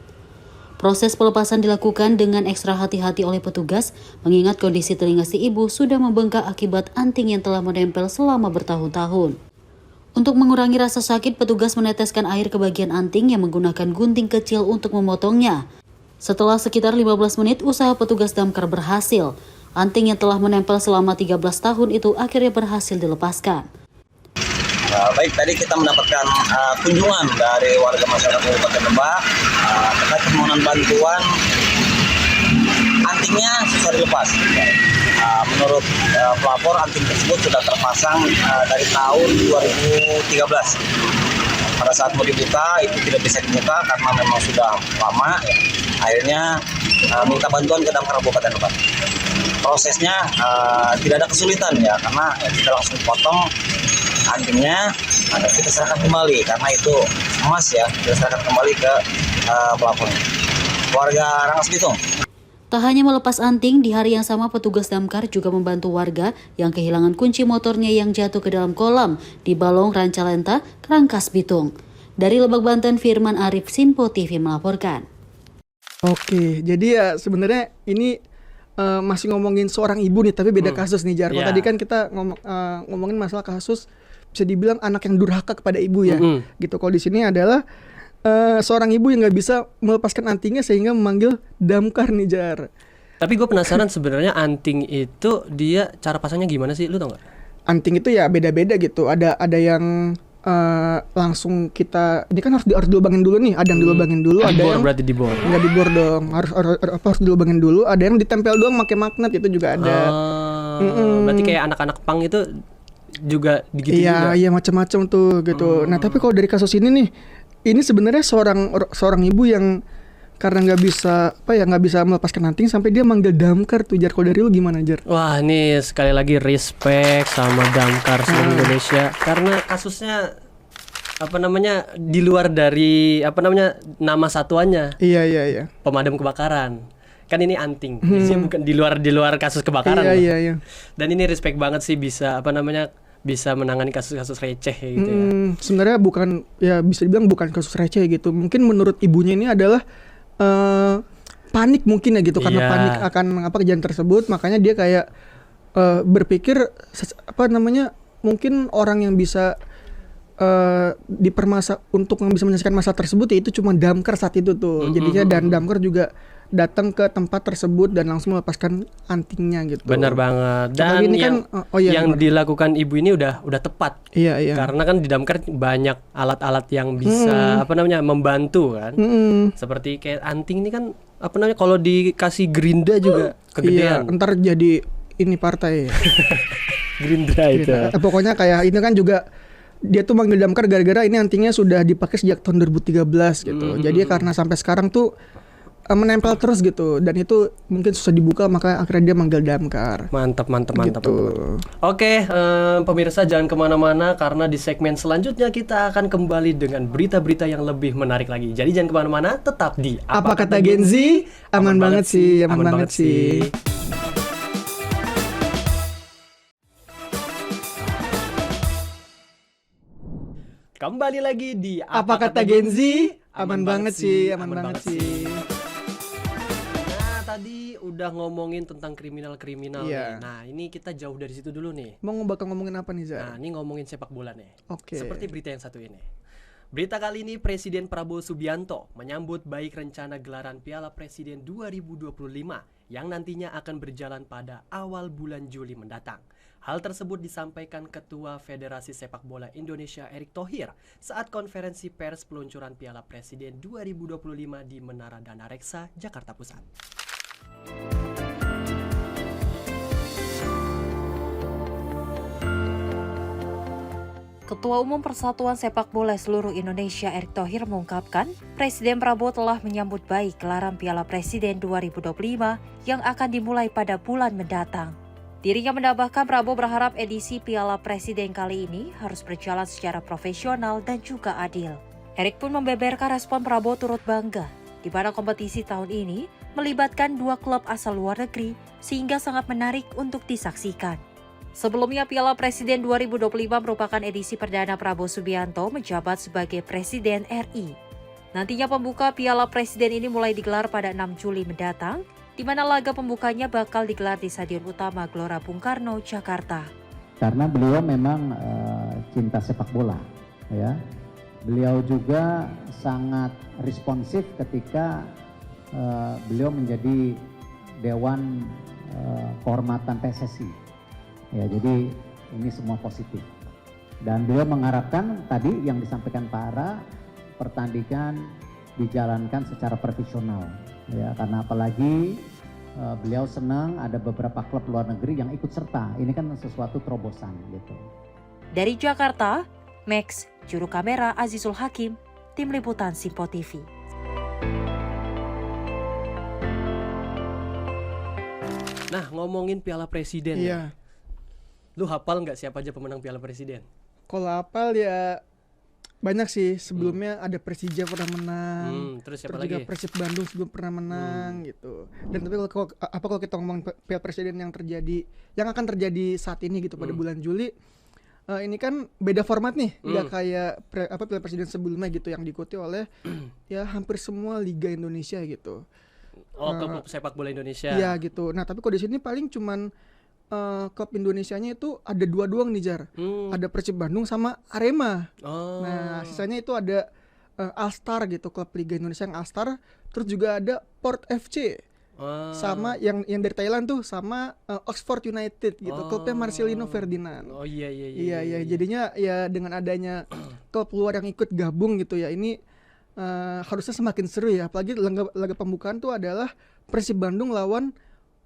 Proses pelepasan dilakukan dengan ekstra hati-hati oleh petugas, mengingat kondisi telinga si ibu sudah membengkak akibat anting yang telah menempel selama bertahun-tahun. Untuk mengurangi rasa sakit, petugas meneteskan air ke bagian anting yang menggunakan gunting kecil untuk memotongnya. Setelah sekitar 15 menit, usaha petugas damkar berhasil. Anting yang telah menempel selama 13 tahun itu akhirnya berhasil dilepaskan. Baik, tadi kita mendapatkan kunjungan dari warga masyarakat Kabupaten Lebak terkait permohonan bantuan antingnya susah dilepas. Menurut pelapor, anting tersebut sudah terpasang dari tahun 2013. Pada saat mau dibuka itu tidak bisa dibuka karena memang sudah lama. Akhirnya minta bantuan ke Damkar Kabupaten Lebak. Prosesnya tidak ada kesulitan ya, karena kita langsung potong antingnya, kita serahkan kembali karena itu emas ya, kita serahkan kembali ke pelapornya. Warga Rangkas Bitung. Tak hanya melepas anting, di hari yang sama petugas damkar juga membantu warga yang kehilangan kunci motornya yang jatuh ke dalam kolam di Balong Rancalenta, Rangkas Bitung. Dari Lebak, Banten, Firman Arif, Sinpo TV melaporkan. Oke, jadi ya sebenarnya ini masih ngomongin seorang ibu nih, tapi beda kasus nih, Jar. Yeah. Tadi kan kita ngomongin masalah kasus bisa dibilang anak yang durhaka kepada ibu ya, gitu. Kalau di sini adalah seorang ibu yang nggak bisa melepaskan antingnya sehingga memanggil damkar nih, Jar. Tapi gue penasaran sebenarnya anting itu dia cara pasangnya gimana sih, lu tau nggak? Anting itu ya beda-beda gitu. Ada yang langsung kita, ini kan harus dilubangin dulu nih. Ada yang dilubangin dulu, ada yang berarti dibor. Nggak dibor dong, harus dilubangin dulu. Ada yang ditempel doang pakai magnet, itu juga ada. Berarti kayak anak-anak pang itu juga gitu juga. Iya, macam-macam tuh gitu. Nah, tapi kalau dari kasus ini nih, ini sebenarnya seorang ibu yang karena nggak bisa melepaskan anting sampai dia manggil damkar tuh, Jar. Kalau dari lu gimana, Jar? Wah, ini sekali lagi respect sama damkar seluruh Indonesia karena kasusnya di luar dari nama satuannya. Iya. Pemadam kebakaran. Kan ini anting. Biasanya bukan di luar kasus kebakaran. Iya. Dan ini respect banget sih bisa bisa menangani kasus-kasus receh gitu ya. Sebenarnya bisa dibilang bukan kasus receh gitu. Mungkin menurut ibunya ini adalah panik mungkin ya gitu, karena panik akan kejadian tersebut, makanya dia kayak berpikir mungkin orang yang bisa untuk yang bisa menyelesaikan masalah tersebut ya itu cuma damkar saat itu tuh. Jadinya dan damkar juga datang ke tempat tersebut dan langsung melepaskan antingnya gitu. Benar banget. Dan ini yang dilakukan ibu ini udah tepat. Iya. Karena kan di damkar banyak alat-alat yang bisa membantu kan. Seperti kayak anting ini kan kalau dikasih gerinda juga kegedean. Iya, ntar jadi ini partai. Gerindra itu. Pokoknya kayak ini kan juga dia tuh manggil damkar gara-gara ini antingnya sudah dipakai sejak tahun 2013 gitu. Jadi karena sampai sekarang tuh menempel terus gitu, dan itu mungkin susah dibuka, maka akhirnya dia manggil damkar. Mantap gitu. Oke, pemirsa jangan kemana-mana karena di segmen selanjutnya kita akan kembali dengan berita-berita yang lebih menarik lagi. Jadi jangan kemana-mana, tetap di Apa Kata Gen Z. Aman banget sih. Kembali lagi di Apa Kata Gen Z. Aman banget sih. Tadi udah ngomongin tentang kriminal-kriminal nih. Nah, ini kita jauh dari situ dulu nih. Bakal ngomongin apa nih, Zah? Nah, ini ngomongin sepak bola nih. Oke. Seperti berita yang satu ini. Berita kali ini, Presiden Prabowo Subianto menyambut baik rencana gelaran Piala Presiden 2025 yang nantinya akan berjalan pada awal bulan Juli mendatang. Hal tersebut disampaikan Ketua Federasi Sepak Bola Indonesia Erick Thohir saat konferensi pers peluncuran Piala Presiden 2025 di Menara Dana Reksa, Jakarta Pusat. Ketua Umum Persatuan Sepak Bola Seluruh Indonesia Erick Thohir mengungkapkan, Presiden Prabowo telah menyambut baik gelaran Piala Presiden 2025 yang akan dimulai pada bulan mendatang. Dirinya menambahkan Prabowo berharap edisi Piala Presiden kali ini harus berjalan secara profesional dan juga adil. Erick pun membeberkan respon Prabowo turut bangga di mana kompetisi tahun ini melibatkan 2 klub asal luar negeri sehingga sangat menarik untuk disaksikan. Sebelumnya Piala Presiden 2025 merupakan edisi perdana Prabowo Subianto menjabat sebagai Presiden RI. Nantinya pembuka Piala Presiden ini mulai digelar pada 6 Juli mendatang, di mana laga pembukanya bakal digelar di Stadion Utama Gelora Bung Karno, Jakarta. Karena beliau memang cinta sepak bola, ya. Beliau juga sangat responsif ketika beliau menjadi Dewan Kehormatan PSSI. Ya, jadi ini semua positif. Dan beliau mengharapkan tadi yang disampaikan Pak Ara, pertandingan dijalankan secara profesional. Ya, karena apalagi beliau senang ada beberapa klub luar negeri yang ikut serta. Ini kan sesuatu terobosan gitu. Dari Jakarta, Max, juru kamera Azizul Hakim, Tim Liputan Simpo TV. Nah, ngomongin Piala Presiden Iya. ya. Lu hafal nggak siapa aja pemenang Piala Presiden? Kalau hafal ya banyak sih. Sebelumnya ada Persija pernah menang. Terus siapa juga lagi? Persib Bandung sebelum pernah menang gitu. Dan tapi kalau kita ngomong Piala Presiden yang akan terjadi saat ini gitu pada bulan Juli, ini kan beda format nih, nggak kayak Piala Presiden sebelumnya gitu yang diikuti oleh ya hampir semua liga Indonesia gitu. Klub sepak bola Indonesia. Iya gitu. Nah tapi kalau di sini paling cuman klub Indonesianya itu ada 2 doang nih Jar. Ada Persib Bandung sama Arema. Nah sisanya itu ada All-Star gitu, klub Liga Indonesia yang All-Star. Terus juga ada Port FC. Sama yang dari Thailand tuh sama Oxford United gitu. Klubnya Marcelino Ferdinand. Iya. Jadinya ya dengan adanya klub luar yang ikut gabung gitu ya, ini harusnya semakin seru ya. Apalagi laga pembukaan tuh adalah Persib Bandung lawan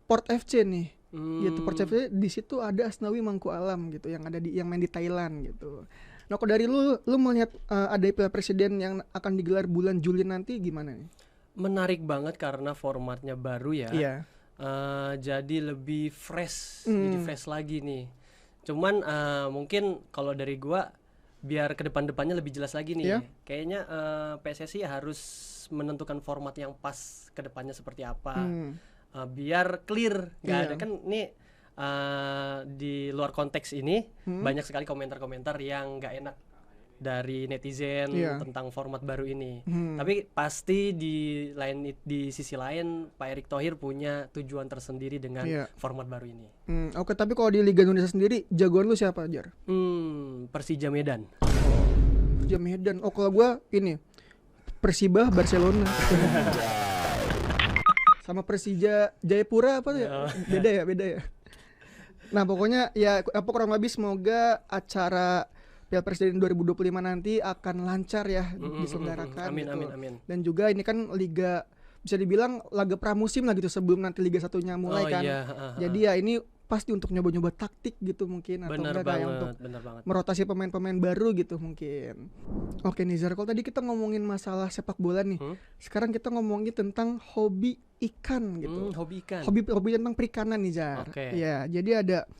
Port FC nih. Gitu. Port FC di situ ada Asnawi Mangku Alam gitu yang main di Thailand gitu. Nah, kalau dari lu melihat ada Piala Presiden yang akan digelar bulan Juli nanti gimana nih? Menarik banget karena formatnya baru ya. Iya. Jadi lebih fresh, jadi fresh lagi nih. Cuman mungkin kalau dari gua biar ke depan-depannya lebih jelas lagi nih. Yeah. Kayaknya PSSI harus menentukan format yang pas ke depannya seperti apa. Biar clear, nggak ada kan nih di luar konteks ini banyak sekali komentar-komentar yang nggak enak dari netizen tentang format baru ini. Tapi pasti di sisi lain Pak Erick Thohir punya tujuan tersendiri dengan format baru ini. Oke, tapi kalau di Liga Indonesia sendiri jagoan lu siapa, Jar? Persija Medan. Persija Medan. Oh, kalau gua ini Persibah Barcelona. Sama Persija Jayapura apa ya? Beda ya. Nah, pokoknya ya kurang lebih semoga acara Piala Presiden 2025 nanti akan lancar ya diselenggarakan. Amin. Dan juga ini kan liga bisa dibilang laga pramusim lah gitu sebelum nanti Liga 1-nya mulai kan. Jadi ya ini pasti untuk nyoba-nyoba taktik gitu mungkin atau enggak kayak untuk merotasi pemain-pemain baru gitu mungkin. Oke nih Zar, kalau tadi kita ngomongin masalah sepak bola nih. Sekarang kita ngomongin tentang hobi ikan gitu. Hobi tentang perikanan nih Zar. Ya, jadi ada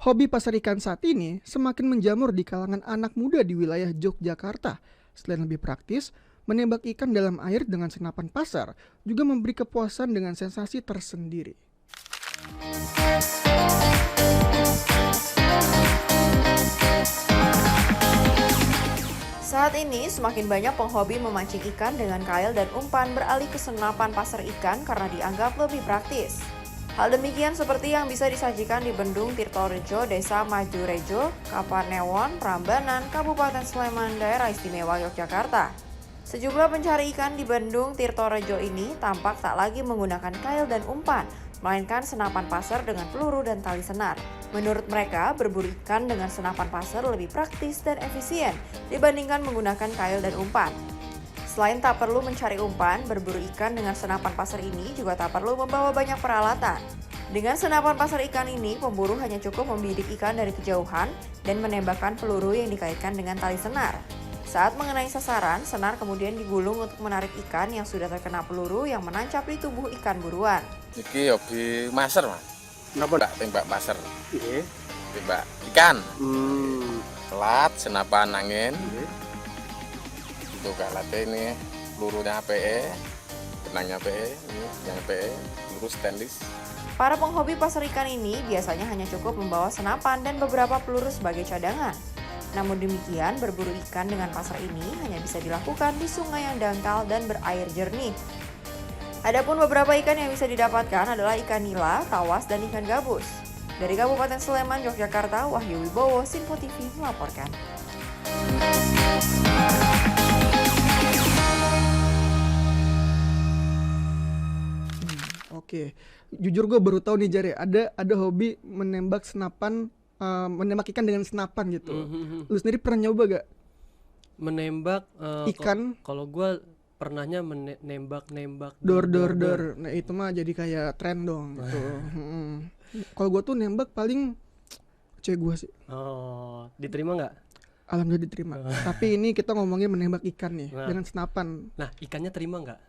hobi pasar ikan saat ini semakin menjamur di kalangan anak muda di wilayah Yogyakarta. Selain lebih praktis, menembak ikan dalam air dengan senapan pasar juga memberi kepuasan dengan sensasi tersendiri. Saat ini semakin banyak penghobi memancing ikan dengan kail dan umpan beralih ke senapan pasar ikan karena dianggap lebih praktis. Hal demikian seperti yang bisa disajikan di Bendung Tirtorejo, Desa Majurejo, Kapanewon, Prambanan, Kabupaten Sleman, Daerah Istimewa Yogyakarta. Sejumlah pencari ikan di Bendung Tirtorejo ini tampak tak lagi menggunakan kail dan umpan, melainkan senapan pasar dengan peluru dan tali senar. Menurut mereka, berburu ikan dengan senapan pasar lebih praktis dan efisien dibandingkan menggunakan kail dan umpan. Selain tak perlu mencari umpan, berburu ikan dengan senapan pasar ini juga tak perlu membawa banyak peralatan. Dengan senapan pasar ikan ini, pemburu hanya cukup membidik ikan dari kejauhan dan menembakkan peluru yang dikaitkan dengan tali senar. Saat mengenai sasaran, senar kemudian digulung untuk menarik ikan yang sudah terkena peluru yang menancap di tubuh ikan buruan. Iki hobi maser, Mas. Kenapa enggak tembak maser? Tembak ikan. Selat, senapan angin. Untuk alatnya ini pelurunya APE, benangnya PE, ini yang PE, lurus stainless. Para penghobi pasar ikan ini biasanya hanya cukup membawa senapan dan beberapa peluru sebagai cadangan. Namun demikian, berburu ikan dengan pasar ini hanya bisa dilakukan di sungai yang dangkal dan berair jernih. Adapun beberapa ikan yang bisa didapatkan adalah ikan nila, tawas, dan ikan gabus. Dari Kabupaten Sleman, Yogyakarta, Wahyu Wibowo, Sinpo TV melaporkan. Oke, jujur gue baru tahu nih Jar ya, ada hobi menembak senapan, menembak ikan dengan senapan gitu. Lu sendiri pernah nyoba gak? Menembak ikan? Kalau gue pernahnya nembak Dor. Nah itu mah jadi kayak tren dong gitu. Kalau gue tuh nembak paling cewek gue sih. Oh, diterima nggak? Alhamdulillah diterima. Tapi ini kita ngomongin menembak ikan nih dengan senapan. Nah, ikannya terima nggak?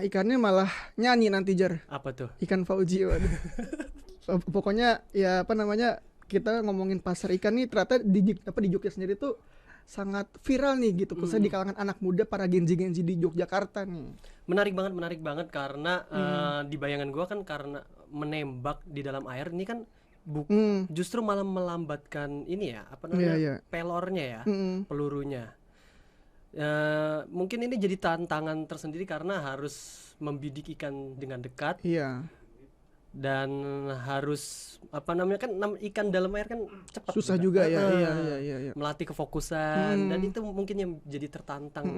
Ikannya malah nyanyi nanti Jar. Apa tuh? Ikan Fauji, waduh. Pokoknya ya apa namanya, kita ngomongin pasar ikan nih ternyata di Jogja sendiri tuh sangat viral nih gitu, khususnya di kalangan anak muda, para genzi-genzi di Yogyakarta nih. Menarik banget karena di bayangan gue kan karena menembak di dalam air ini kan justru malah melambatkan ini ya, apa namanya, pelornya ya, pelurunya. Mungkin ini jadi tantangan tersendiri karena harus membidik ikan dengan dekat. Iya. Dan harus apa namanya, kan ikan dalam air kan cepat susah juga ya. Iya. Melatih kefokusan dan itu mungkin yang jadi tertantang.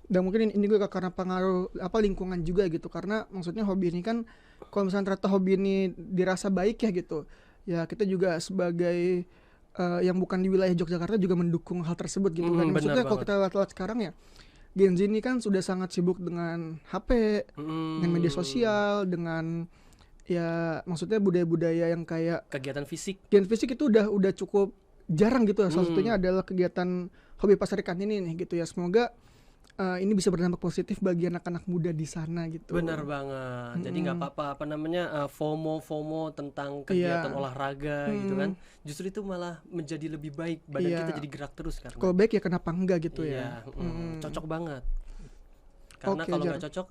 Dan mungkin ini juga karena pengaruh lingkungan juga gitu, karena maksudnya hobi ini kan kalau misalnya ternyata hobi ini dirasa baik ya gitu, ya kita juga sebagai yang bukan di wilayah Yogyakarta juga mendukung hal tersebut gitu kan. Maksudnya kalau kita lihat sekarang ya, Gen Z ini kan sudah sangat sibuk dengan HP, dengan media sosial, dengan ya maksudnya budaya-budaya yang kayak kegiatan fisik itu udah cukup jarang gitu. Salah satunya adalah kegiatan hobi pasar ikan ini nih gitu ya. Semoga ini bisa berdampak positif bagi anak-anak muda di sana gitu. Benar banget. Jadi nggak apa-apa FOMO tentang kegiatan olahraga gitu kan. Justru itu malah menjadi lebih baik, badan kita jadi gerak terus karena. Kalau baik ya kenapa enggak gitu ya. Cocok banget. Karena kalau nggak cocok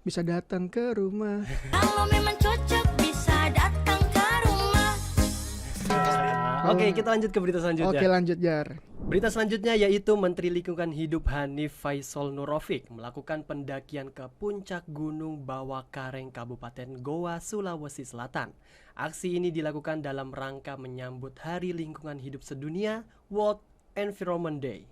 bisa datang ke rumah. Kalau memang cocok bisa datang ke rumah. Oke, kita lanjut ke berita selanjutnya. Oke, lanjut Jar. Berita selanjutnya yaitu Menteri Lingkungan Hidup Hanif Faisal Nurofik melakukan pendakian ke puncak Gunung Bawakareng, Kabupaten Goa, Sulawesi Selatan. Aksi ini dilakukan dalam rangka menyambut Hari Lingkungan Hidup Sedunia, World Environment Day.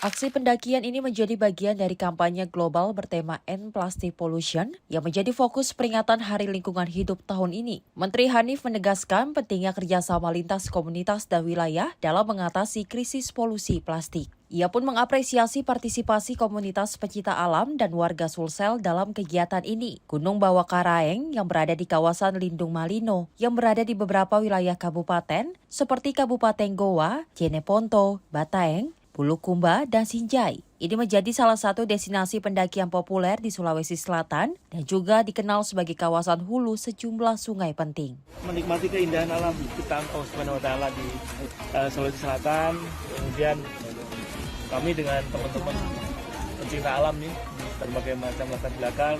Aksi pendakian ini menjadi bagian dari kampanye global bertema End Plastic Pollution yang menjadi fokus peringatan Hari Lingkungan Hidup tahun ini. Menteri Hanif menegaskan pentingnya kerjasama lintas komunitas dan wilayah dalam mengatasi krisis polusi plastik. Ia pun mengapresiasi partisipasi komunitas pecinta alam dan warga Sulsel dalam kegiatan ini. Gunung Bawakareng yang berada di kawasan Lindung Malino yang berada di beberapa wilayah kabupaten seperti Kabupaten Goa, Jeneponto, Bataeng, Bulukumba, dan Sinjai. Ini menjadi salah satu destinasi pendakian populer di Sulawesi Selatan dan juga dikenal sebagai kawasan hulu sejumlah sungai penting. Menikmati keindahan alam kita Allah Subhanahu wa taala di Sulawesi Selatan. Kemudian kami dengan teman-teman pencinta alam nih di berbagai macam latar belakang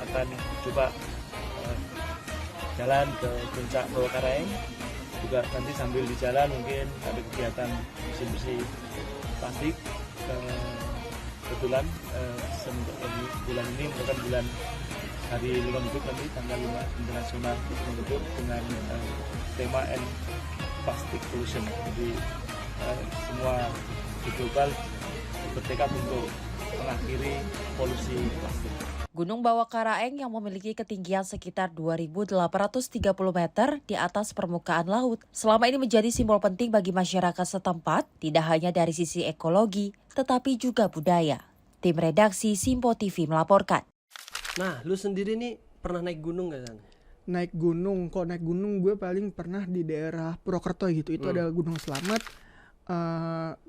akan coba jalan ke puncak Bawakareng. Juga nanti sambil di jalan mungkin ada kegiatan bersih-bersih plastik. Kebetulan bulan ini merupakan bulan Hari Lingkungan Hidup, nanti tanggal 5 internasional lingkungan hidup dengan tema End Plastic Pollution. Jadi semua di global bertekad untuk mengakhiri polusi plastik. Gunung Bawakareng yang memiliki ketinggian sekitar 2.830 meter di atas permukaan laut selama ini menjadi simbol penting bagi masyarakat setempat, tidak hanya dari sisi ekologi, tetapi juga budaya. Tim redaksi Simpo TV melaporkan. Nah, lu sendiri nih pernah naik gunung gak, San? Naik gunung, kalau naik gunung gue paling pernah di daerah Purwokerto gitu, itu ada Gunung Slamet.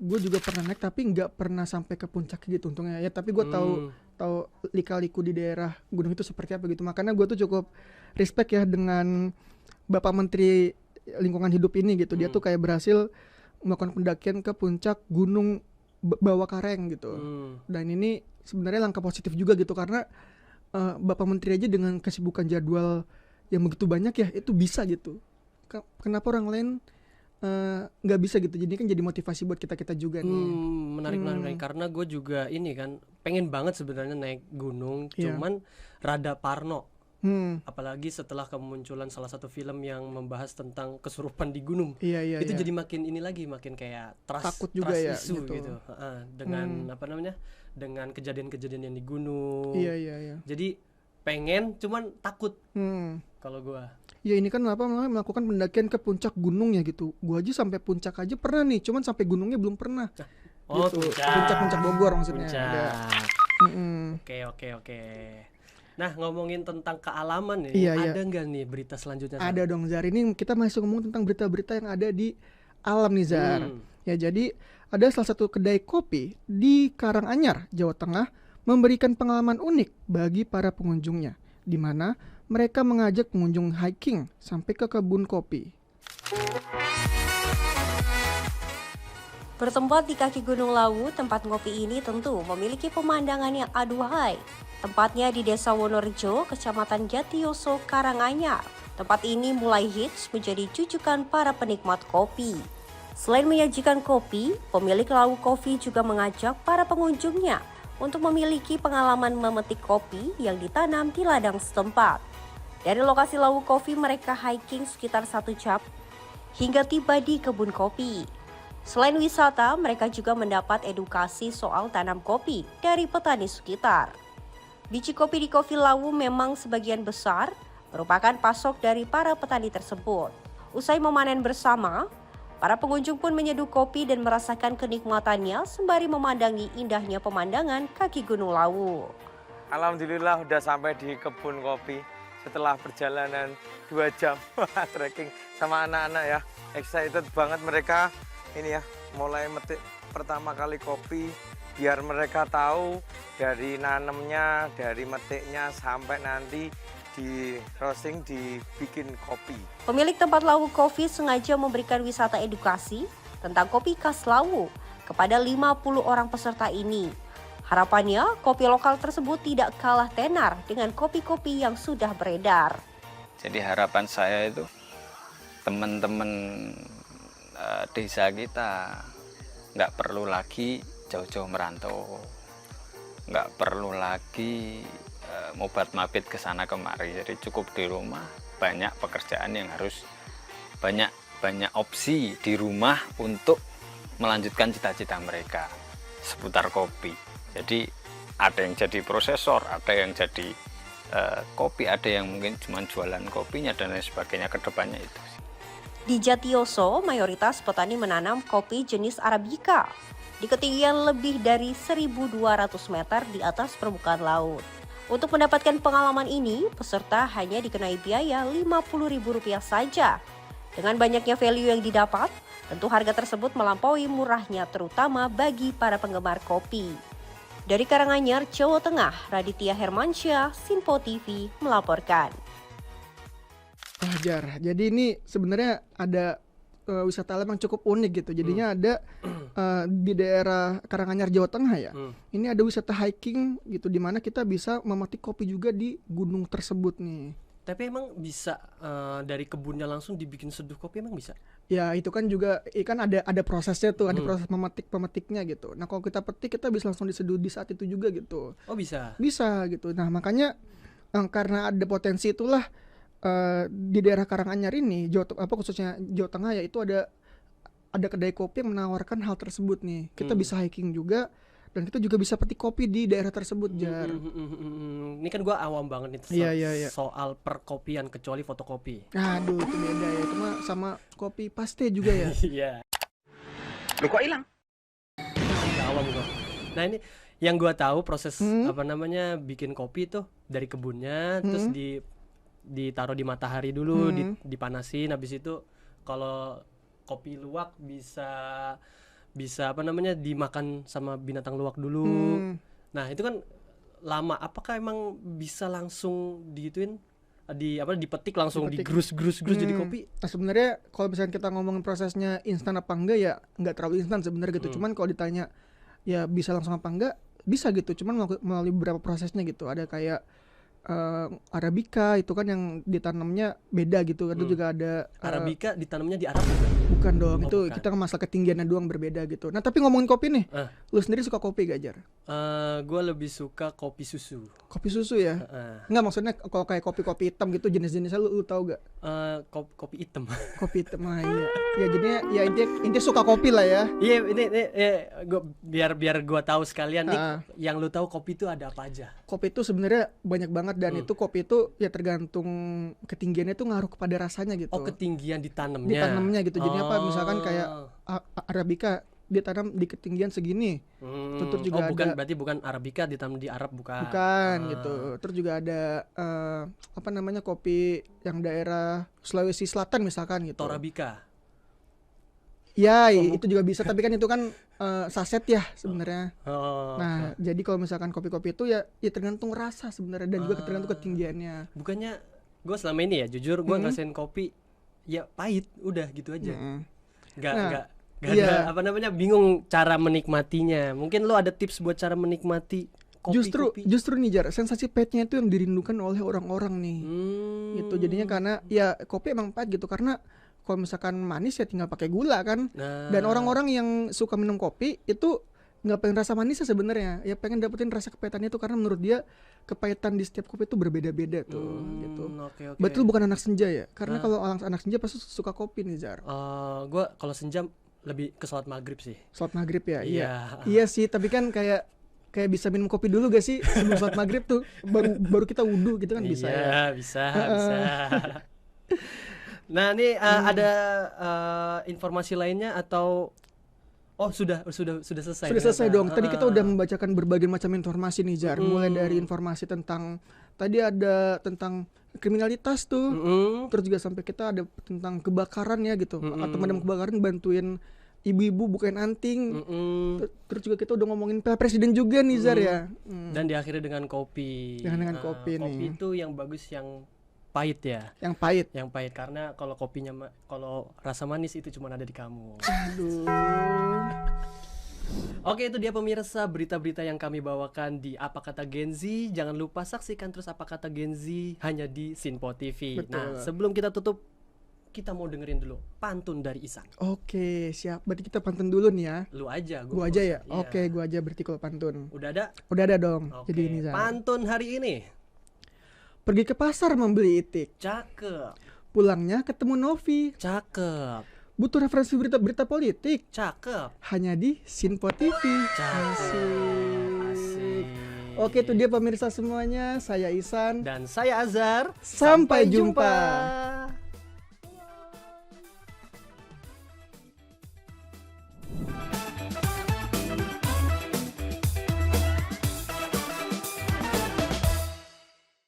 Gue juga pernah naik tapi nggak pernah sampai ke puncak gitu untungnya ya, tapi gue tahu lika-liku di daerah gunung itu seperti apa gitu. Makanya gue tuh cukup respect ya dengan Bapak Menteri Lingkungan Hidup ini gitu. Dia tuh kayak berhasil melakukan pendakian ke puncak Gunung bawa kareng gitu. Dan ini sebenarnya langkah positif juga gitu karena Bapak Menteri aja dengan kesibukan jadwal yang begitu banyak ya itu bisa gitu. Kenapa orang lain nggak bisa gitu? Jadi kan jadi motivasi buat kita juga nih. Menarik karena gue juga ini kan pengen banget sebenarnya naik gunung, cuman rada parno. Apalagi setelah kemunculan salah satu film yang membahas tentang kesurupan di gunung. Itu jadi makin ini lagi, makin kayak takut juga ya isu gitu. Dengan apa namanya? Dengan kejadian-kejadian yang di gunung. Jadi pengen cuman takut. Kalau gua. Ya ini kan melakukan pendakian ke puncak gunung ya gitu. Gua aja sampai puncak aja pernah nih, cuman sampai gunungnya belum pernah. Gitu. Puncak Bogor maksudnya. Oke. Nah, ngomongin tentang kealaman nih, ada nggak nih berita selanjutnya? Ada dong, Zar. Ini kita masih ngomong tentang berita-berita yang ada di alam nih, Zar. Ya, jadi ada salah satu kedai kopi di Karanganyar, Jawa Tengah, memberikan pengalaman unik bagi para pengunjungnya, di mana mereka mengajak pengunjung hiking sampai ke kebun kopi. Bertempat di kaki Gunung Lawu, tempat ngopi ini tentu memiliki pemandangan yang aduhai. Tempatnya di Desa Wonorejo, Kecamatan Jatiyoso, Karanganyar. Tempat ini mulai hits menjadi jujukan para penikmat kopi. Selain menyajikan kopi, pemilik Lawu Coffee juga mengajak para pengunjungnya untuk memiliki pengalaman memetik kopi yang ditanam di ladang setempat. Dari lokasi Lawu Coffee, mereka hiking sekitar 1 jam hingga tiba di kebun kopi. Selain wisata, mereka juga mendapat edukasi soal tanam kopi dari petani sekitar. Biji kopi di Kopi Lawu memang sebagian besar merupakan pasok dari para petani tersebut. Usai memanen bersama, para pengunjung pun menyeduh kopi dan merasakan kenikmatannya sembari memandangi indahnya pemandangan kaki Gunung Lawu. Alhamdulillah udah sampai di kebun kopi setelah perjalanan 2 jam trekking sama anak-anak ya. Excited banget mereka. Ini ya, mulai metik pertama kali kopi, biar mereka tahu dari nanemnya, dari metiknya sampai nanti di roasting, dibikin kopi. Pemilik tempat Lawu Coffee sengaja memberikan wisata edukasi tentang kopi khas Lawu kepada 50 orang peserta ini. Harapannya, kopi lokal tersebut tidak kalah tenar dengan kopi-kopi yang sudah beredar. Jadi harapan saya itu teman-teman desa kita nggak perlu lagi jauh-jauh merantau, nggak perlu lagi mobat-mabit ke sana kemari. Jadi cukup di rumah, banyak pekerjaan yang harus banyak opsi di rumah untuk melanjutkan cita-cita mereka seputar kopi. Jadi ada yang jadi prosesor, ada yang jadi kopi, ada yang mungkin cuma jualan kopinya dan lain sebagainya ke depannya itu. Di Jatiyoso, mayoritas petani menanam kopi jenis Arabica di ketinggian lebih dari 1.200 meter di atas permukaan laut. Untuk mendapatkan pengalaman ini, peserta hanya dikenai biaya Rp50.000 saja. Dengan banyaknya value yang didapat, tentu harga tersebut melampaui murahnya terutama bagi para penggemar kopi. Dari Karanganyar, Jawa Tengah, Raditya Hermansyah, Sinpo TV melaporkan. Wajar. Jadi ini sebenarnya ada wisata alam yang cukup unik gitu. Jadinya ada di daerah Karanganyar, Jawa Tengah ya. Ini ada wisata hiking gitu di mana kita bisa memetik kopi juga di gunung tersebut nih. Tapi emang bisa dari kebunnya langsung dibikin seduh kopi, emang bisa? Ya itu kan juga kan ada prosesnya tuh, ada proses pemetiknya gitu. Nah kalau kita petik kita bisa langsung diseduh di saat itu juga gitu. Oh bisa? Bisa gitu. Nah makanya karena ada potensi itulah di daerah Karanganyar ini, khususnya Jawa Tengah ya, itu ada kedai kopi yang menawarkan hal tersebut nih. Kita bisa hiking juga dan kita juga bisa petik kopi di daerah tersebut, Jar. Ini kan gua awam banget nih soal perkopian kecuali fotokopi. Aduh itu beda ya, itu mah sama kopi paste juga ya. Iya. Lu kok hilang? Awam gua. Nah ini yang gua tahu proses bikin kopi tuh dari kebunnya terus ditaruh di matahari dulu, dipanasin, habis itu kalau kopi luwak bisa dimakan sama binatang luwak dulu. Nah, itu kan lama. Apakah emang bisa langsung digituin dipetik langsung digerus jadi kopi? Nah, sebenarnya kalau misalnya kita ngomongin prosesnya instan apa enggak ya, enggak terlalu instan sebenarnya gitu. Cuman kalau ditanya ya bisa langsung apa enggak bisa gitu, cuman melalui beberapa prosesnya gitu. Ada kayak Arabica itu kan yang ditanamnya beda gitu. Itu juga ada Arabica ditanamnya di Arab bukan dong, Oh, itu bukan. kita masalah ketinggiannya doang berbeda gitu. Nah tapi ngomongin kopi nih, lu sendiri suka kopi gak, Jar? Gue lebih suka kopi susu. Kopi susu ya? Nggak, maksudnya kalau kayak kopi-kopi hitam gitu jenis-jenisnya lu tahu gak? Kopi hitam. Kopi hitam lah iya. Ya jadinya ya intinya suka kopi lah ya. Iya, ini gua biar gua tahu sekalian nih, yang lu tahu kopi itu ada apa aja. Kopi itu sebenarnya banyak banget dan itu kopi itu ya tergantung ketinggiannya itu ngaruh kepada rasanya gitu. Oh, ketinggian ditanamnya. Ditanamnya gitu. Jadi apa misalkan kayak Arabica ditanam di ketinggian segini. Terus juga berarti bukan Arabica ditanam di Arab, bukan. Bukan gitu. Terus juga ada apa namanya kopi yang daerah Sulawesi Selatan misalkan gitu. Torabika. Ya, itu juga bisa, tapi kan itu kan saset ya sebenarnya. Nah, jadi kalau misalkan kopi-kopi itu ya tergantung rasa sebenarnya dan juga tergantung ketinggiannya. Bukannya gue selama ini ya jujur gue ngerasain kopi ya pahit, udah gitu aja. Gak ada apa namanya, bingung cara menikmatinya. Mungkin lo ada tips buat cara menikmati kopi? Justru nih Jar, sensasi pahitnya itu yang dirindukan oleh orang-orang nih. Gitu jadinya karena ya kopi emang pahit gitu, karena kalau misalkan manis ya tinggal pakai gula kan. Dan orang-orang yang suka minum kopi itu nggak pengen rasa manisnya sebenarnya, ya pengen dapetin rasa kepahitannya itu, karena menurut dia kepahitan di setiap kopi itu berbeda-beda tuh gitu. Betul, bukan anak senja ya? Karena kalau anak senja pasti suka kopi nih Jar. Gue kalau senja lebih ke sholat maghrib sih. Sholat maghrib ya? Iya sih, tapi kan kayak bisa minum kopi dulu gak sih sebelum sholat maghrib tuh, baru kita wudhu gitu kan bisa. Iya, bisa. Nah, ini ada informasi lainnya atau sudah selesai? Sudah selesai dong. Tadi kita udah membacakan berbagai macam informasi nih Jar. Mulai dari informasi tentang tadi ada tentang kriminalitas tuh. Terus juga sampai kita ada tentang kebakaran ya gitu. Atau pemadam kebakaran bantuin ibu-ibu bukain anting. Terus juga kita udah ngomongin presiden juga nih Zar ya. Dan diakhiri dengan kopi. Dengan kopi nih. Kopi itu yang bagus yang pahit ya. Yang pahit. Yang pahit karena kalau kopinya kalau rasa manis itu cuma ada di kamu. Aduh. Oke, itu dia pemirsa berita-berita yang kami bawakan di Apa Kata Gen Z. Jangan lupa saksikan terus Apa Kata Gen Z hanya di Sinpo TV. Betul. Nah, sebelum kita tutup, kita mau dengerin dulu pantun dari Isan. Oke, siap. Berarti kita pantun dulu nih ya. Lu aja, gua aja ya. Iya. Oke, gua aja berarti kalau pantun. Udah ada? Udah ada dong. Oke. Jadi ini Zar. Pantun hari ini. Pergi ke pasar membeli itik. Cakep. Pulangnya ketemu Novi. Cakep. Butuh referensi berita politik. Cakep. Hanya di Sinpo TV. Asik. Oke, itu dia pemirsa semuanya. Saya Isan dan saya Azhar. Sampai jumpa.